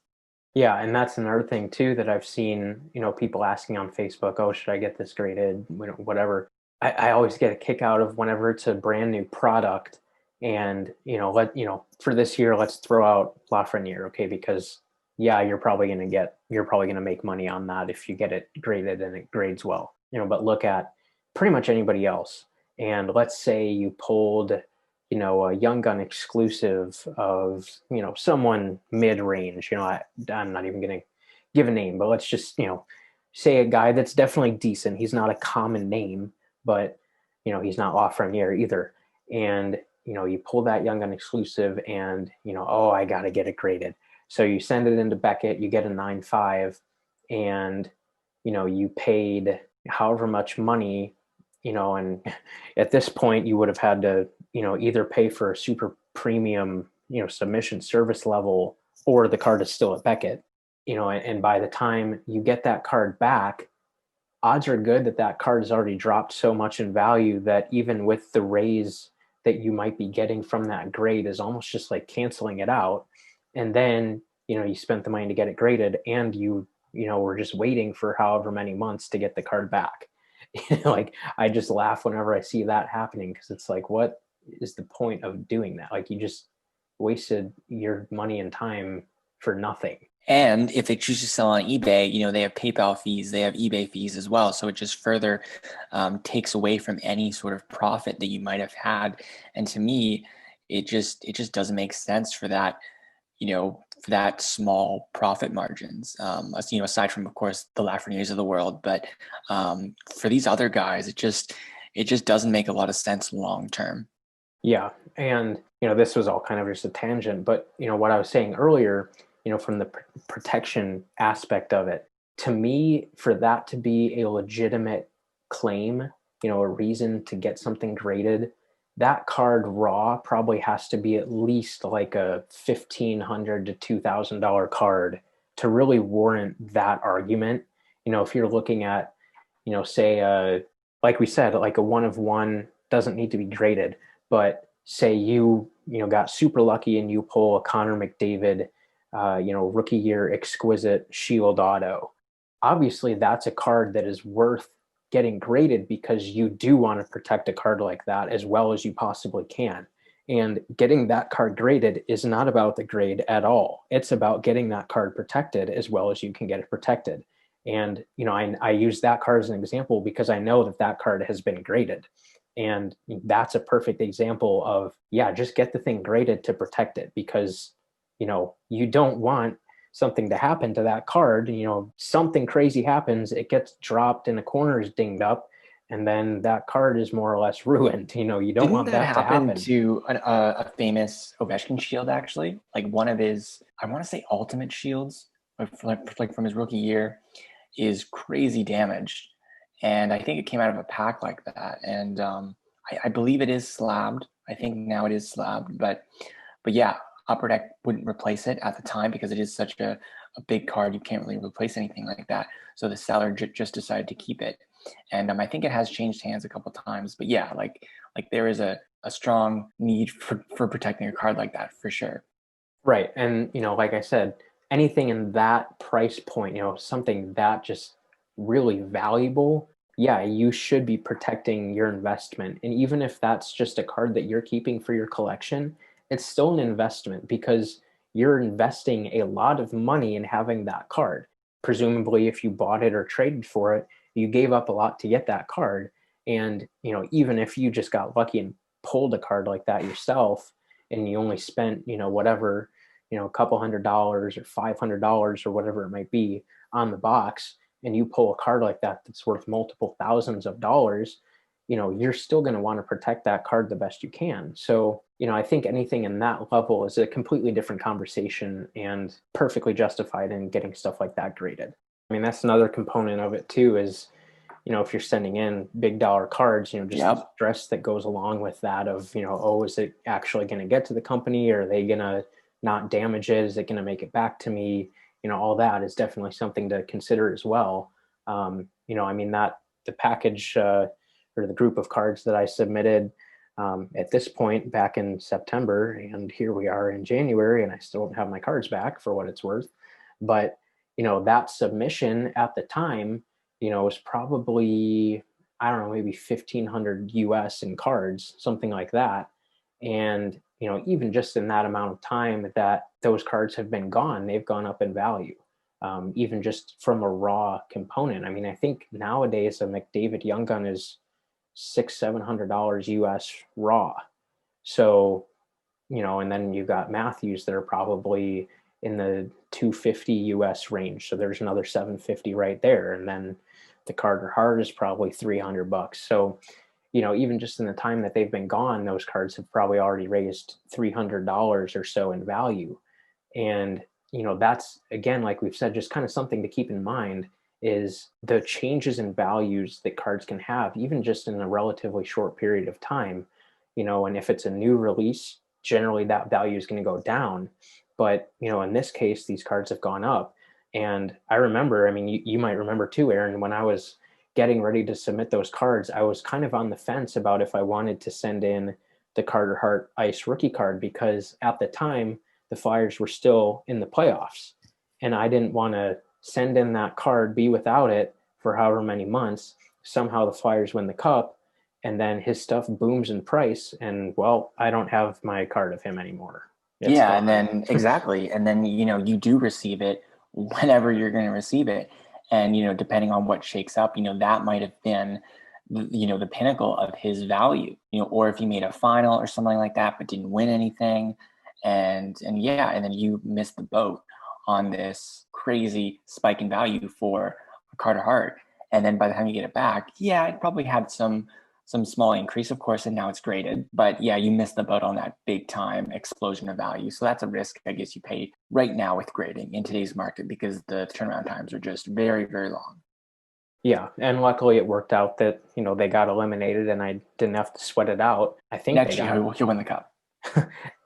yeah, and that's another thing too that I've seen, people asking on Facebook, oh, should I get this graded? Whatever. I always get a kick out of whenever it's a brand new product and, for this year, let's throw out Lafreniere, okay, because yeah, you're probably gonna make money on that if you get it graded and it grades well. But look at pretty much anybody else. And let's say you pulled, a Young Gun exclusive of, someone mid-range. I'm not even gonna give a name, but let's just, say a guy that's definitely decent. He's not a common name, but he's not Lafreniere either. And you pull that Young Gun exclusive and oh, I gotta get it graded, so you send it into Beckett, you get a 9.5, and you paid however much money, and at this point you would have had to, either pay for a super premium, submission service level, or the card is still at Beckett, and by the time you get that card back, odds are good that that card has already dropped so much in value that even with the raise that you might be getting from that grade is almost just like canceling it out. And then, you spent the money to get it graded, and were just waiting for however many months to get the card back. Like, I just laugh whenever I see that happening, because it's like, what is the point of doing that? Like, you just wasted your money and time for nothing. And if they choose to sell on eBay, they have PayPal fees, they have eBay fees as well. So it just further takes away from any sort of profit that you might have had. And to me, it just doesn't make sense for that, for that small profit margins. Aside from, of course, the Lafreniers of the world, but for these other guys, it just doesn't make a lot of sense long term. Yeah. And, this was all kind of just a tangent, but, what I was saying earlier, from the protection aspect of it, to me, for that to be a legitimate claim, a reason to get something graded, that card raw probably has to be at least like a $1,500 to $2,000 card to really warrant that argument. If you're looking at, say, like we said, like a one of one doesn't need to be graded, but say got super lucky and you pull a Connor McDavid, rookie year exquisite shield auto. Obviously, that's a card that is worth getting graded, because you do want to protect a card like that as well as you possibly can. And getting that card graded is not about the grade at all. It's about getting that card protected as well as you can get it protected. And, I use that card as an example because I know that that card has been graded. And that's a perfect example of, yeah, just get the thing graded to protect it, because, you don't want something to happen to that card. Something crazy happens, it gets dropped and the corner is dinged up, and then that card is more or less ruined. You don't Didn't want that that to happen happen. to a famous Ovechkin shield actually? Like one of his, I want to say ultimate shields, like from his rookie year, is crazy damaged, and I think it came out of a pack like that. And I believe it is slabbed. I think now it is slabbed, but yeah, Upper Deck wouldn't replace it at the time because it is such a big card. You can't really replace anything like that. So the seller just decided to keep it, and I think it has changed hands a couple times. But yeah, like there is a strong need for protecting a card like that for sure. Right. And, like I said, anything in that price point, something that just really valuable, yeah, you should be protecting your investment. And even if that's just a card that you're keeping for your collection, it's still an investment, because you're investing a lot of money in having that card. Presumably, if you bought it or traded for it, you gave up a lot to get that card. And, even if you just got lucky and pulled a card like that yourself, and you only spent, whatever, a couple $100 or $500 or whatever it might be on the box, and you pull a card like that that's worth multiple thousands of dollars, you're still going to want to protect that card the best you can. So, I think anything in that level is a completely different conversation and perfectly justified in getting stuff like that graded. I mean, that's another component of it too, is, if you're sending in big dollar cards, just the Yep. stress that goes along with that of, oh, is it actually going to get to the company? Are they going to not damage it? Is it going to make it back to me? All that is definitely something to consider as well. I mean, that the package, or the group of cards that I submitted, at this point back in September, and here we are in January, and I still don't have my cards back for what it's worth. But, that submission at the time, was probably, I don't know, maybe 1,500 US in cards, something like that. And, even just in that amount of time that those cards have been gone, they've gone up in value. Even just from a raw component. I mean, I think nowadays a McDavid Young Gun is $600-700 US raw. So, and then you've got Matthews that are probably in the 250 US range. So there's another 750 right there. And then the Carter Hart is probably $300. So, even just in the time that they've been gone, those cards have probably already raised $300 or so in value. And, that's, again, like we've said, just kind of something to keep in mind is the changes in values that cards can have, even just in a relatively short period of time. And if it's a new release, generally that value is going to go down. But, in this case, these cards have gone up. And I remember, I mean, you might remember too, Aaron, when I was getting ready to submit those cards, I was kind of on the fence about if I wanted to send in the Carter Hart Ice rookie card, because at the time the Flyers were still in the playoffs and I didn't want to send in that card, be without it for however many months. Somehow the Flyers win the cup and then his stuff booms in price. And well, I don't have my card of him anymore. It's Yeah, and gone. then exactly. And then, you do receive it whenever you're going to receive it. And, depending on what shakes up, that might have been, the pinnacle of his value, or if he made a final or something like that, but didn't win anything. And yeah, and then you missed the boat on this crazy spike in value for Carter Hart. And then by the time you get it back, yeah, it probably had some small increase, of course, and now it's graded. But yeah, you missed the boat on that big time explosion of value. So that's a risk I guess you pay right now with grading in today's market, because the turnaround times are just very, very long. Yeah, and luckily it worked out that, they got eliminated and I didn't have to sweat it out. I think Next year he'll win the cup.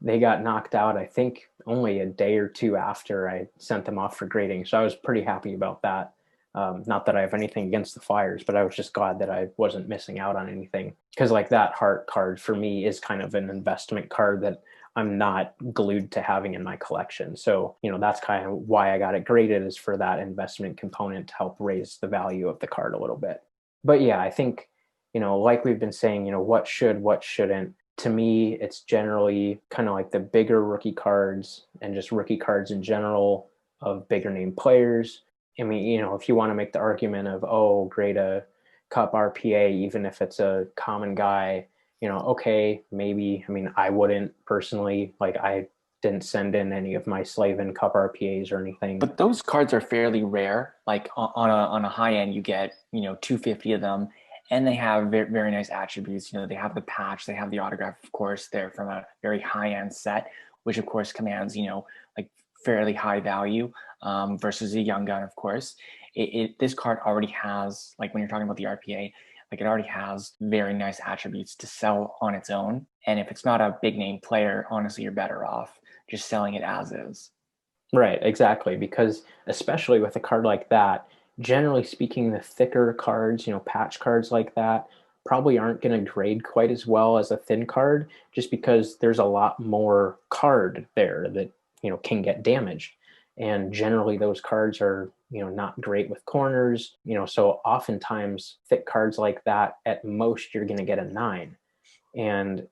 they got knocked out, I think, only a day or two after I sent them off for grading. So I was pretty happy about that. Not that I have anything against the Flyers, but I was just glad that I wasn't missing out on anything. Because like that Hart card for me is kind of an investment card that I'm not glued to having in my collection. So, that's kind of why I got it graded, is for that investment component to help raise the value of the card a little bit. But yeah, I think, like we've been saying, what should, what shouldn't. To me, it's generally kind of like the bigger rookie cards and just rookie cards in general of bigger name players. I mean, if you want to make the argument of, oh, grade a cup RPA, even if it's a common guy, okay, maybe. I mean, I wouldn't personally, like I didn't send in any of my Slavin cup RPAs or anything. But those cards are fairly rare. Like on a high end, you get 250 of them, and they have very, very nice attributes. They have the patch, they have the autograph, of course. They're from a very high end set, which of course commands like fairly high value, versus a young gun, of course. This card already has, like when you're talking about the RPA, like it already has very nice attributes to sell on its own. And if it's not a big name player, honestly, you're better off just selling it as is. Right, exactly. Because especially with a card like that, generally speaking, the thicker cards, patch cards like that, probably aren't going to grade quite as well as a thin card, just because there's a lot more card there that, can get damaged. And generally those cards are, not great with corners, so oftentimes thick cards like that, at most you're going to get a 9. And,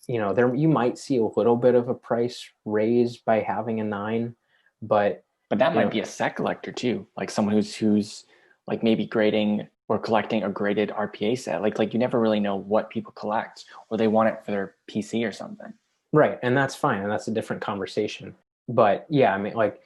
there you might see a little bit of a price raise by having a 9, but But that might be a set collector too, like someone who's like maybe grading or collecting a graded RPA set. Like you never really know what people collect, or they want it for their PC or something. right, and that's fine, and that's a different conversation. But yeah, I mean, like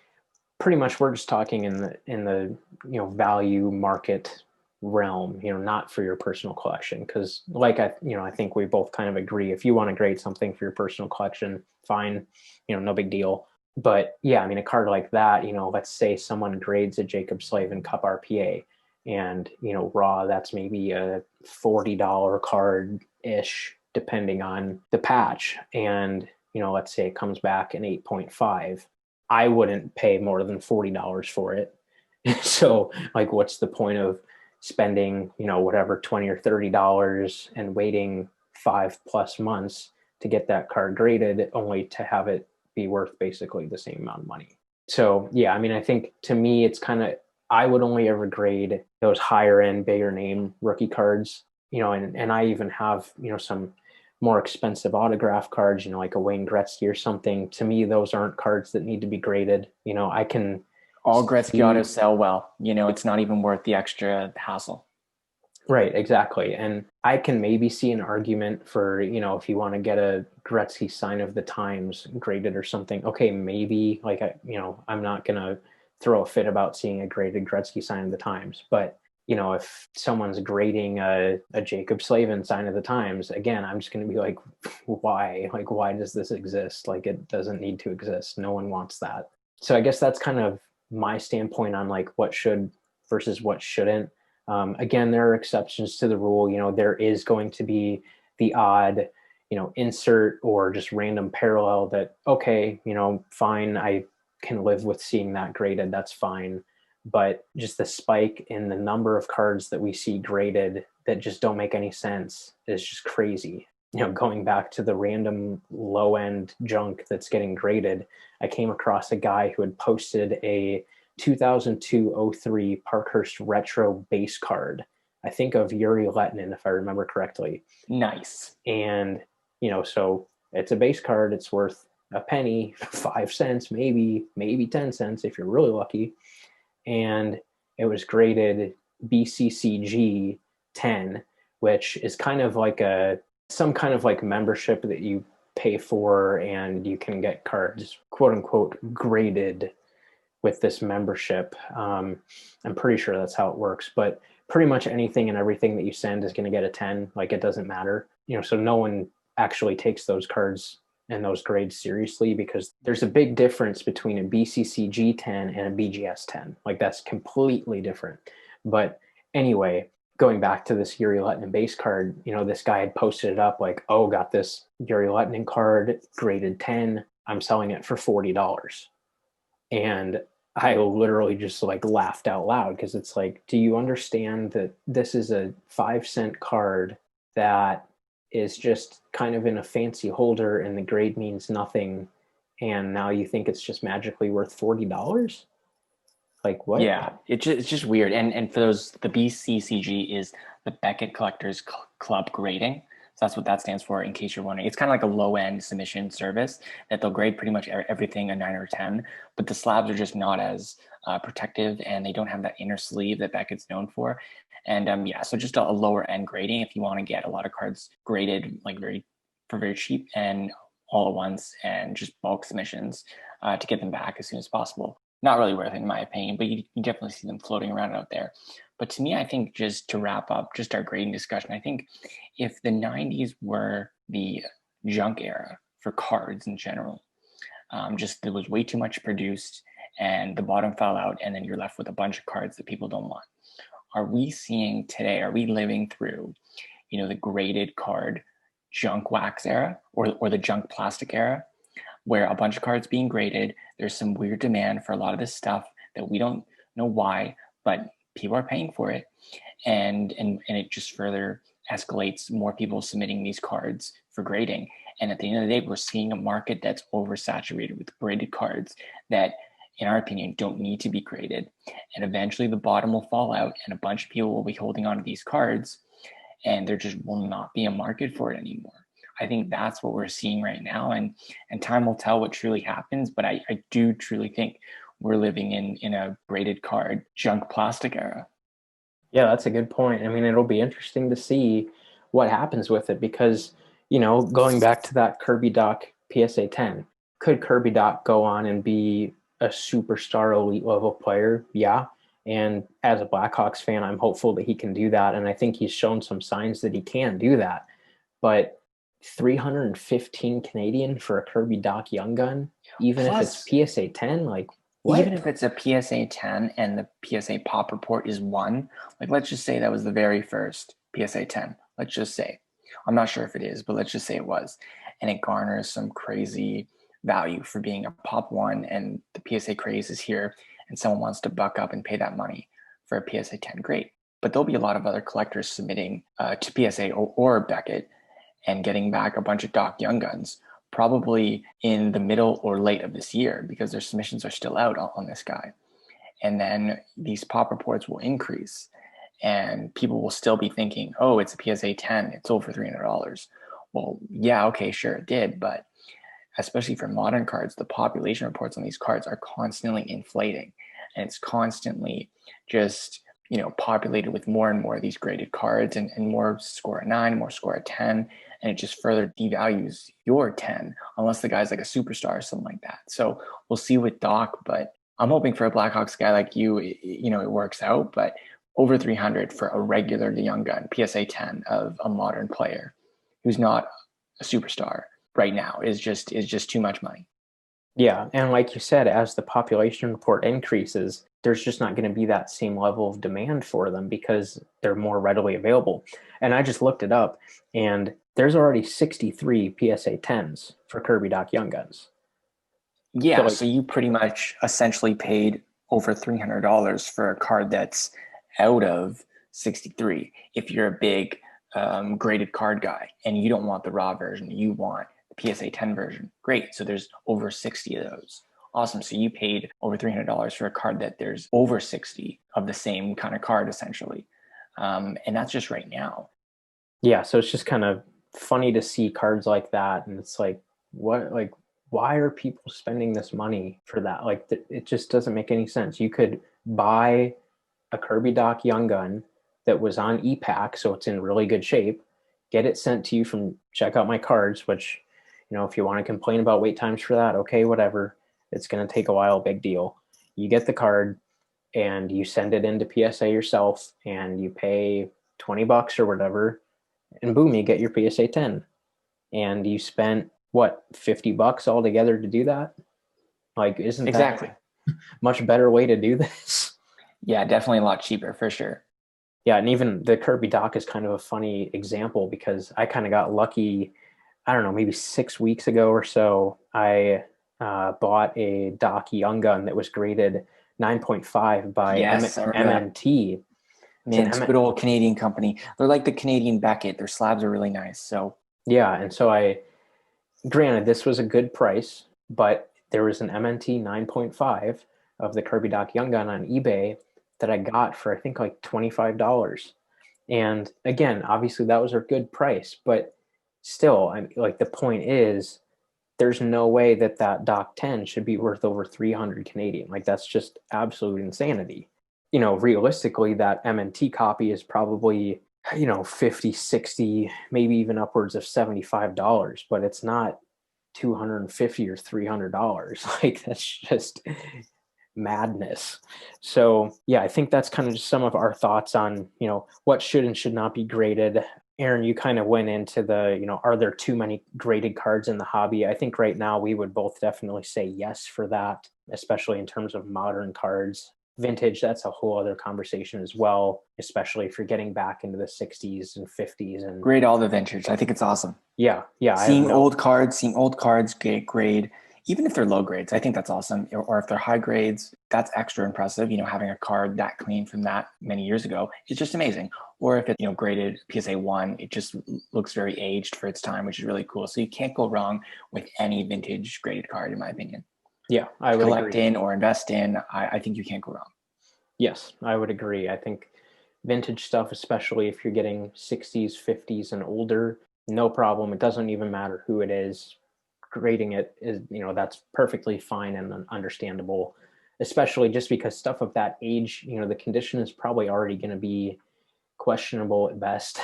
pretty much we're just talking in the value market realm, not for your personal collection. Because like I think we both kind of agree, if you want to grade something for your personal collection, fine, no big deal. But yeah, I mean, a card like that, let's say someone grades a Jacob Slavin Cup RPA, and raw, that's maybe a $40 card ish, depending on the patch. And let's say it comes back an 8.5. I wouldn't pay more than $40 for it. So like, what's the point of spending, whatever, 20 or $30 and waiting 5+ months to get that card graded, only to have it be worth basically the same amount of money? So yeah, I mean, I think to me, it's kind of, I would only ever grade those higher end, bigger name rookie cards, and I even have, some more expensive autograph cards, like a Wayne Gretzky or something, to me, those aren't cards that need to be graded. I can All Gretzky see. autos sell well. It's not even worth the extra hassle. Right, exactly. And I can maybe see an argument for, if you want to get a Gretzky sign of the times graded or something, okay, maybe like I'm not gonna throw a fit about seeing a graded Gretzky sign of the times. But, if someone's grading a Jacob Slavin sign of the times, again, I'm just gonna be like, why? Like, why does this exist? Like, it doesn't need to exist. No one wants that. So I guess that's kind of my standpoint on like what should versus what shouldn't. Again, there are exceptions to the rule. There is going to be the odd, insert or just random parallel that, okay, fine, I can live with seeing that graded. That's fine. But just the spike in the number of cards that we see graded that just don't make any sense is just crazy. Going back to the random low end junk that's getting graded, I came across a guy who had posted a 2002-03 Parkhurst Retro base card. I think of Yuri Letnin, if I remember correctly. Nice. And, so it's a base card. It's worth a penny, 5 cents, maybe 10 cents if you're really lucky. And it was graded BCCG 10, which is kind of like some kind of like membership that you pay for and you can get cards, quote unquote, graded with this membership. I'm pretty sure that's how it works, but pretty much anything and everything that you send is going to get a 10. Like, it doesn't matter, so no one actually takes those cards and those grades seriously, because there's a big difference between a BCCG 10 and a BGS 10. Like, that's completely different. But anyway, going back to this Yuri Letnin base card, this guy had posted it up like, oh, got this Yuri Letnin card graded 10. I'm selling it for $40. And I literally just like laughed out loud, because it's like, do you understand that this is a 5 cent card that is just kind of in a fancy holder and the grade means nothing, and now you think it's just magically worth $40? Like, what? Yeah, it's just weird. And for those, the BCCG is the Beckett Collectors Club grading. So that's what that stands for, in case you're wondering. It's kind of like a low end submission service that they'll grade pretty much everything a 9 or 10, but the slabs are just not as protective, and they don't have that inner sleeve that Beckett's known for. And yeah, so just a lower end grading if you want to get a lot of cards graded like very cheap and all at once, and just bulk submissions to get them back as soon as possible. Not really worth it in my opinion, but you definitely see them floating around out there. But to me, I think, just to wrap up just our grading discussion, I think if the 90s were the junk era for cards in general, just there was way too much produced and the bottom fell out, and then you're left with a bunch of cards that people don't want. Are we seeing today, are we living through, the graded card junk wax era, or the junk plastic era, where a bunch of cards being graded, there's some weird demand for a lot of this stuff that we don't know why, but people are paying for it, and it just further escalates more people submitting these cards for grading. And at the end of the day, we're seeing a market that's oversaturated with graded cards that, in our opinion, don't need to be graded. And eventually the bottom will fall out and a bunch of people will be holding on to these cards, and there just will not be a market for it anymore. I think that's what we're seeing right now, and time will tell what truly happens. But I do truly think we're living in a graded card junk plastic era. Yeah, that's a good point. I mean, it'll be interesting to see what happens with it, because, going back to that Kirby Doc PSA 10, could Kirby Doc go on and be a superstar elite level player? Yeah. And as a Blackhawks fan, I'm hopeful that he can do that. And I think he's shown some signs that he can do that. But 315 Canadian for a Kirby Doc Young Gun, even if it's Plus, PSA 10, like, even what? if it's a PSA 10 and the PSA pop report is 1, like let's just say that was the very first PSA 10. Let's just say. I'm not sure if it is, but let's just say it was. And it garners some crazy value for being a pop 1, and the PSA craze is here, and someone wants to buck up and pay that money for a PSA 10. Great. But there'll be a lot of other collectors submitting to PSA or Beckett and getting back a bunch of Doc Young Guns, probably in the middle or late of this year, because their submissions are still out on this guy. And then these pop reports will increase, and people will still be thinking, oh, it's a PSA 10, it's over $300. Well, yeah, okay, sure it did, but especially for modern cards, the population reports on these cards are constantly inflating, and it's constantly just populated with more and more of these graded cards, and more score a 9, more score a 10, and it just further devalues your 10 unless the guy's like a superstar or something like that. So we'll see with Doc, but I'm hoping for a Blackhawks guy like you, it works out. But over 300 for a regular young gun PSA 10 of a modern player who's not a superstar right now is just too much money. Yeah, and like you said, as the population report increases, there's just not going to be that same level of demand for them because they're more readily available. And I just looked it up, and there's already 63 PSA 10s for Kirby Doc Young Guns. So Yeah, like, so you pretty much essentially paid over $300 for a card that's out of 63. If you're a big graded card guy and you don't want the raw version, you want the PSA 10 version. Great. So there's over 60 of those. Awesome. So you paid over $300 for a card that there's over 60 of the same kind of card, essentially. And that's just right now. yeah, so it's just kind of funny to see cards like that, and it's like, what, like, why are people spending this money for that? Like, it just doesn't make any sense. You could buy a Kirby Doc Young Gun that was on e-pack, so it's in really good shape, get it sent to you from Check Out My Cards, which, if you want to complain about wait times for that, okay, whatever. It's going to take a while, big deal. You get the card and you send it into PSA yourself and you pay $20 or whatever, and boom, you get your PSA 10. And you spent what, $50 altogether to do that? Like, isn't that Exactly. a much better way to do this? Yeah, definitely a lot cheaper for sure. Yeah, and even the Kirby dock is kind of a funny example because I kind of got lucky. I don't know, maybe 6 weeks ago or so. I bought a dock Young Gun that was graded 9.5 by Yes, I remember that. MNT. Man, And it's a good old Canadian company. They're like the Canadian Beckett. Their slabs are really nice. So yeah, and so granted, this was a good price, but there was an MNT 9.5 of the Kirby Doc Young Gun on eBay that I got for, I think, like $25. And again, obviously that was a good price, but still, like, the point is, there's no way that Doc 10 should be worth over 300 Canadian. Like, that's just absolute insanity. Realistically, that MNT copy is probably, 50, 60, maybe even upwards of $75, but it's not 250 or $300. Like, that's just madness. So yeah, I think that's kind of just some of our thoughts on, what should and should not be graded. Aaron, you kind of went into the, are there too many graded cards in the hobby? I think right now we would both definitely say yes for that, especially in terms of modern cards. Vintage, that's a whole other conversation as well, especially if you're getting back into the 60s and 50s. And grade all the vintage. I think it's awesome. yeah, I have Seeing no. old cards get grade, even if they're low grades, I think that's awesome. Or if they're high grades, that's extra impressive. Having a card that clean from that many years ago is just amazing. Or if it's graded PSA 1, it just looks very aged for its time, which is really cool. So you can't go wrong with any vintage graded card, in my opinion. Yeah, I To would collect agree. in or invest in, I think you can't go wrong. Yes, I would agree. I think vintage stuff, especially if you're getting 60s, 50s, and older, no problem. It doesn't even matter who it is. Grading it is, that's perfectly fine and understandable, especially just because stuff of that age, the condition is probably already going to be questionable at best.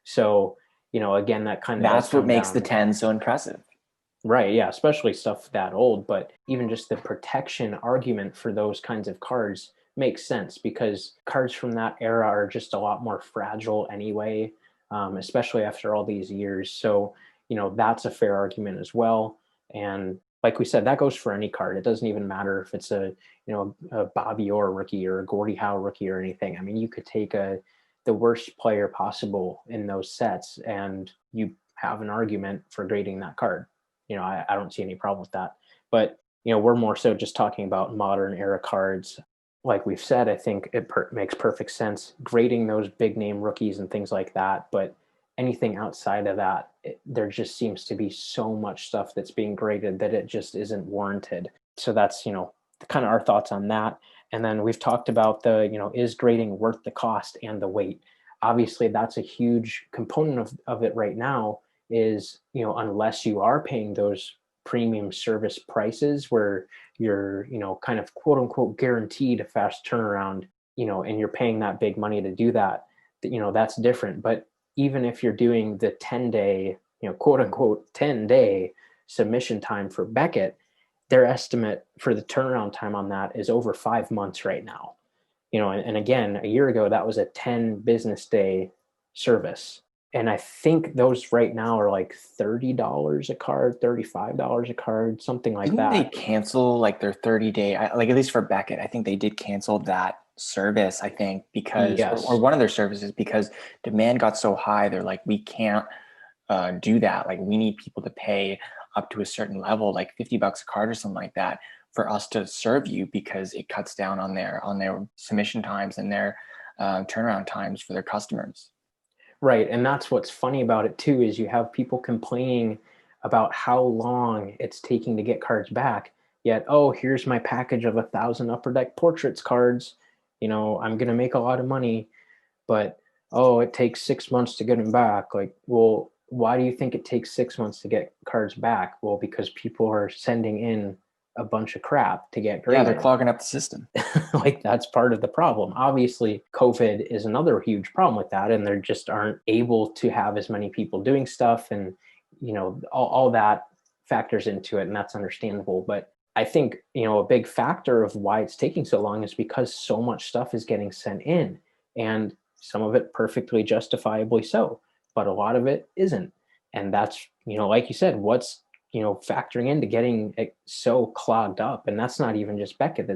So, again, that kind of does That's what come makes the down. 10 so impressive. Right, yeah, especially stuff that old, but even just the protection argument for those kinds of cards makes sense because cards from that era are just a lot more fragile anyway, especially after all these years. So, that's a fair argument as well. And like we said, that goes for any card. It doesn't even matter if it's a Bobby Orr rookie or a Gordie Howe rookie or anything. I mean, you could take the worst player possible in those sets and you have an argument for grading that card. I don't see any problem with that. But, we're more so just talking about modern era cards. Like we've said, I think it makes perfect sense grading those big name rookies and things like that. But anything outside of that, there just seems to be so much stuff that's being graded that it just isn't warranted. So that's, kind of our thoughts on that. And then we've talked about is grading worth the cost and the wait? obviously that's a huge component of it right now is, unless you are paying those premium service prices where you're, kind of quote unquote guaranteed a fast turnaround, and you're paying that big money to do that, that's different. But even if you're doing the 10-day, quote unquote 10-day submission time for Beckett, their estimate for the turnaround time on that is over 5 months right now. And again, a year ago, that was a 10 business day service. And I think those right now are like $30 a card, $35 a card, something like Didn't they that. cancel like their 30-day, like at least for Beckett, I think they did cancel that service, I think, because, or Yes. one of their services, because demand got so high. They're like, we can't do that. Like, we need people to pay up to a certain level, like $50 a card or something like that, for us to serve you, because it cuts down on their submission times and their turnaround times for their customers. Right. And that's what's funny about it too, is you have people complaining about how long it's taking to get cards back. Yet, oh, here's my package of 1,000 Upper Deck Portraits cards. I'm going to make a lot of money, but oh, it takes 6 months to get them back. Like, well, why do you think it takes 6 months to get cards back? Well, because people are sending in a bunch of crap to get Yeah, they're graded. clogging up the system. Like, that's part of the problem. Obviously, COVID is another huge problem with that, and there just aren't able to have as many people doing stuff, and all that factors into it, and that's understandable. But I think a big factor of why it's taking so long is because so much stuff is getting sent in, and some of it perfectly justifiably so, but a lot of it isn't. And that's, like you said, what's factoring into getting it so clogged up. And that's not even just Beckett,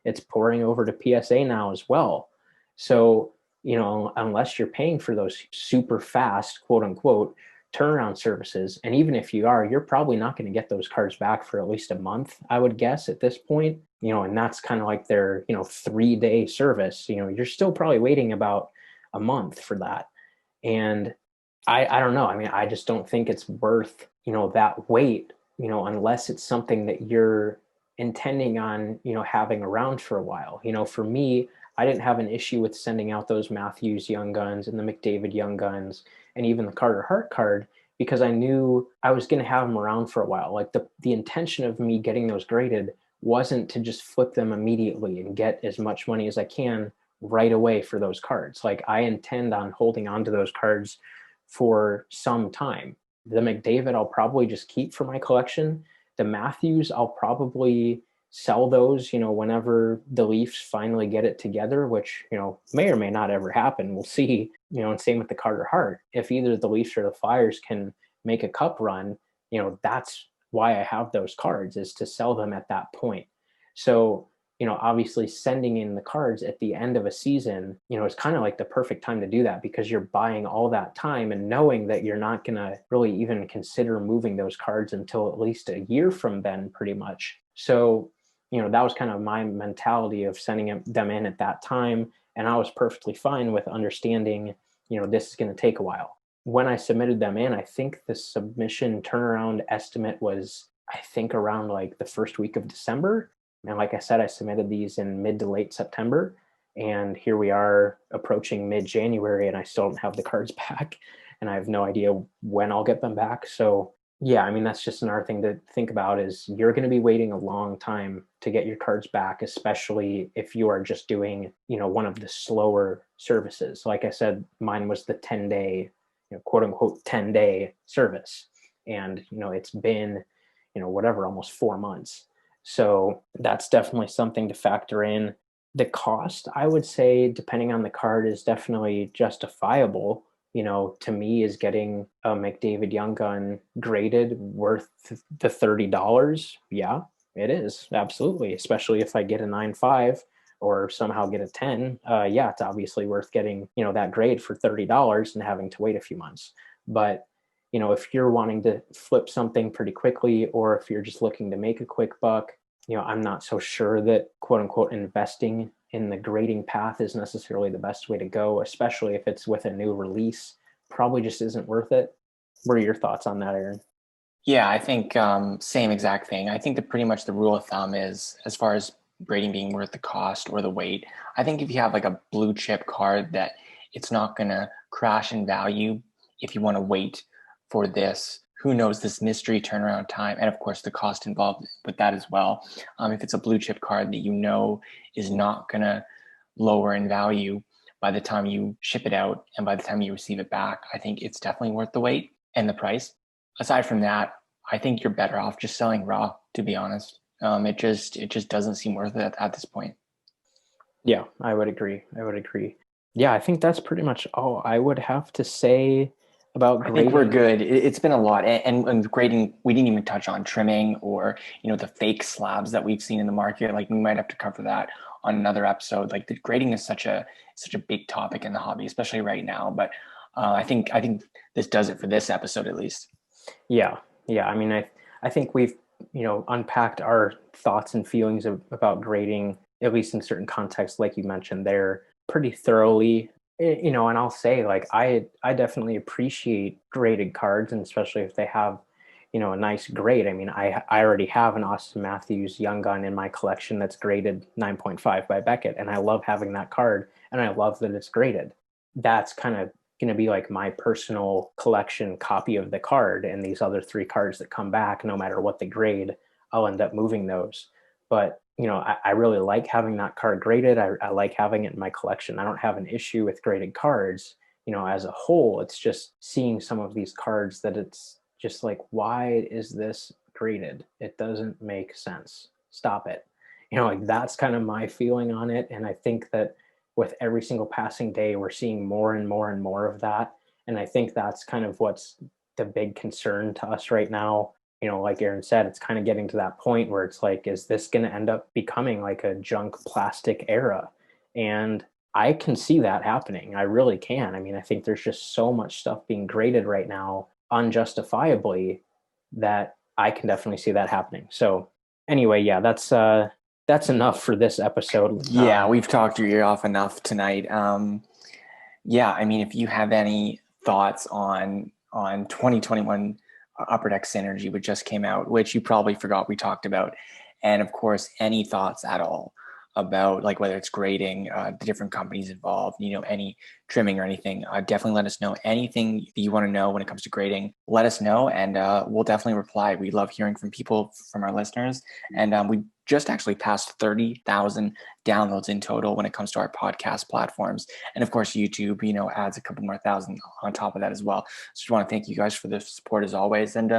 it's pouring over to PSA now as well. So, unless you're paying for those super fast, quote unquote, turnaround services, and even if you are, you're probably not going to get those cards back for at least a month, I would guess at this point. And that's kind of like their 3-day service. You're still probably waiting about a month for that. And I don't know. I mean, I just don't think it's worth, that wait, unless it's something that you're intending on, having around for a while. For me, I didn't have an issue with sending out those Matthews Young Guns and the McDavid Young Guns and even the Carter Hart card, because I knew I was going to have them around for a while. Like, the intention of me getting those graded wasn't to just flip them immediately and get as much money as I can right away for those cards. Like, I intend on holding on to those cards for some time. The McDavid I'll probably just keep for my collection. The Matthews I'll probably sell those, whenever the Leafs finally get it together, which, may or may not ever happen. We'll see, and same with the Carter Hart. If either the Leafs or the Flyers can make a cup run, that's why I have those cards, is to sell them at that point. So, obviously sending in the cards at the end of a season, is kind of like the perfect time to do that, because you're buying all that time and knowing that you're not going to really even consider moving those cards until at least a year from then, pretty much. So, that was kind of my mentality of sending them in at that time. And I was perfectly fine with understanding, this is going to take a while. When I submitted them in, I think the submission turnaround estimate was, I think, around like the first week of December. And like I said, I submitted these in mid to late September. And here we are approaching mid-January, and I still don't have the cards back. And I have no idea when I'll get them back. So yeah, I mean, that's just another thing to think about, is you're going to be waiting a long time to get your cards back, especially if you are just doing, one of the slower services. Like I said, mine was the 10-day, quote unquote 10-day service. And, it's been, whatever, almost 4 months. So that's definitely something to factor in. The cost, I would say, depending on the card, is definitely justifiable. To me, is getting a McDavid Young Gun graded worth the $30? Yeah, it is. Absolutely. Especially if I get a 9.5 or somehow get a 10. Yeah, it's obviously worth getting, that grade for $30 and having to wait a few months. But, if you're wanting to flip something pretty quickly, or if you're just looking to make a quick buck, I'm not so sure that, quote unquote, investing in the grading path is necessarily the best way to go, especially if it's with a new release. Probably just isn't worth it. What are your thoughts on that, Aaron? Yeah, I think same exact thing. I think that pretty much the rule of thumb is, as far as grading being worth the cost or the wait, I think if you have like a blue chip card that it's not going to crash in value if you want to wait for this, who knows, this mystery turnaround time, and of course the cost involved with that as well. If it's a blue chip card that you know is not going to lower in value by the time you ship it out and by the time you receive it back, I think it's definitely worth the wait and the price. Aside from that, I think you're better off just selling raw, to be honest. It just doesn't seem worth it at this point. Yeah, I would agree. Yeah, I think that's pretty much all I would have to say about I think we're grading. good. It's been a lot, and grading. We didn't even touch on trimming or the fake slabs that we've seen in the market. Like we might have to cover that on another episode. Like the grading is such a big topic in the hobby, especially right now. But I think this does it for this episode at least. Yeah, yeah. I mean, I think we've unpacked our thoughts and feelings about grading, at least in certain contexts, like you mentioned there, pretty thoroughly. And I'll say, like, I definitely appreciate graded cards, and especially if they have a nice grade. I mean, I already have an Austin Matthews Young Gun in my collection that's graded 9.5 by Beckett, and I love having that card, and I love that it's graded. That's kind of going to be like my personal collection copy of the card, and these other three cards that come back, no matter what the grade, I'll end up moving those. But I really like having that card graded. I like having it in my collection. I don't have an issue with graded cards. As a whole, it's just seeing some of these cards that it's just like, why is this graded? It doesn't make sense. Stop it. Like that's kind of my feeling on it. And I think that with every single passing day, we're seeing more and more and more of that. And I think that's kind of what's the big concern to us right now. Like Aaron said, it's kind of getting to that point where it's like, is this going to end up becoming like a junk plastic era? And I can see that happening. I really can. I mean, I think there's just so much stuff being graded right now unjustifiably that I can definitely see that happening. So anyway, yeah, that's enough for this episode. Yeah, we've talked your ear off enough tonight. Yeah, I mean, if you have any thoughts on 2021 Upper Deck Synergy, which just came out, which you probably forgot we talked about, and of course, any thoughts at all about like whether it's grading, the different companies involved, any trimming or anything, definitely let us know. Anything that you want to know when it comes to grading, let us know, and we'll definitely reply. We love hearing from people, from our listeners, and we just actually passed 30,000 downloads in total when it comes to our podcast platforms. And of course, YouTube, adds a couple more thousand on top of that as well. So just want to thank you guys for the support as always. And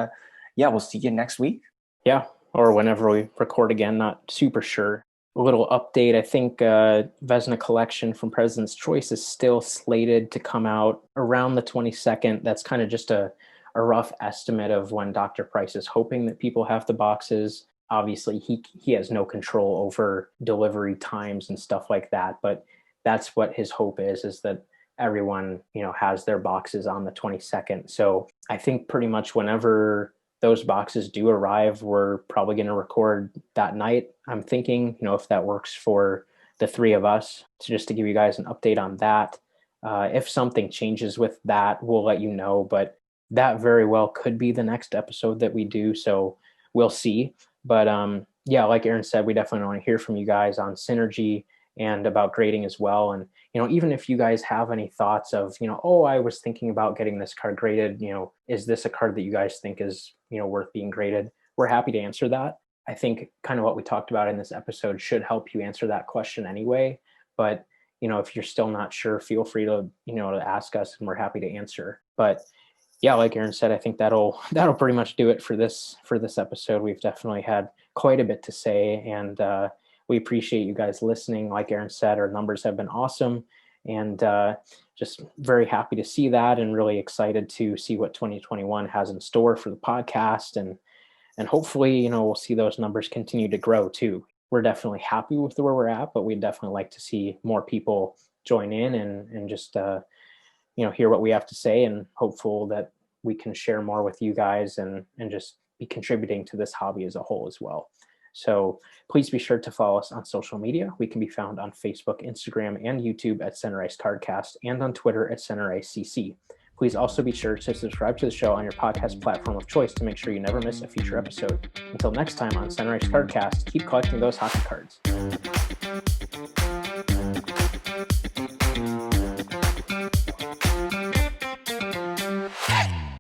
yeah, we'll see you next week. Yeah, or whenever we record again, not super sure. A little update. I think Vesna Collection from President's Choice is still slated to come out around the 22nd. That's kind of just a rough estimate of when Dr. Price is hoping that people have the boxes. Obviously, he has no control over delivery times and stuff like that, but that's what his hope is that everyone, has their boxes on the 22nd. So I think pretty much whenever those boxes do arrive, we're probably going to record that night. I'm thinking, if that works for the three of us. So just to give you guys an update on that. If something changes with that, we'll let you know, but that very well could be the next episode that we do. So we'll see. But yeah, like Aaron said, we definitely want to hear from you guys on Synergy and about grading as well. And, even if you guys have any thoughts of, oh, I was thinking about getting this card graded, is this a card that you guys think is, worth being graded? We're happy to answer that. I think kind of what we talked about in this episode should help you answer that question anyway. But, if you're still not sure, feel free to, to ask us and we're happy to answer. But yeah, like Aaron said, I think that'll pretty much do it for this episode. We've definitely had quite a bit to say, and we appreciate you guys listening. Like Aaron said, our numbers have been awesome, and just very happy to see that, and really excited to see what 2021 has in store for the podcast, and hopefully, we'll see those numbers continue to grow too. We're definitely happy with where we're at, but we'd definitely like to see more people join in and just hear what we have to say, and hopeful that we can share more with you guys and just be contributing to this hobby as a whole as well. So please be sure to follow us on social media. We can be found on Facebook, Instagram, and YouTube at Center Ice Cardcast, and on Twitter at Center Ice CC. Please also be sure to subscribe to the show on your podcast platform of choice to make sure you never miss a future episode. Until next time on Center Ice Cardcast, keep collecting those hockey cards.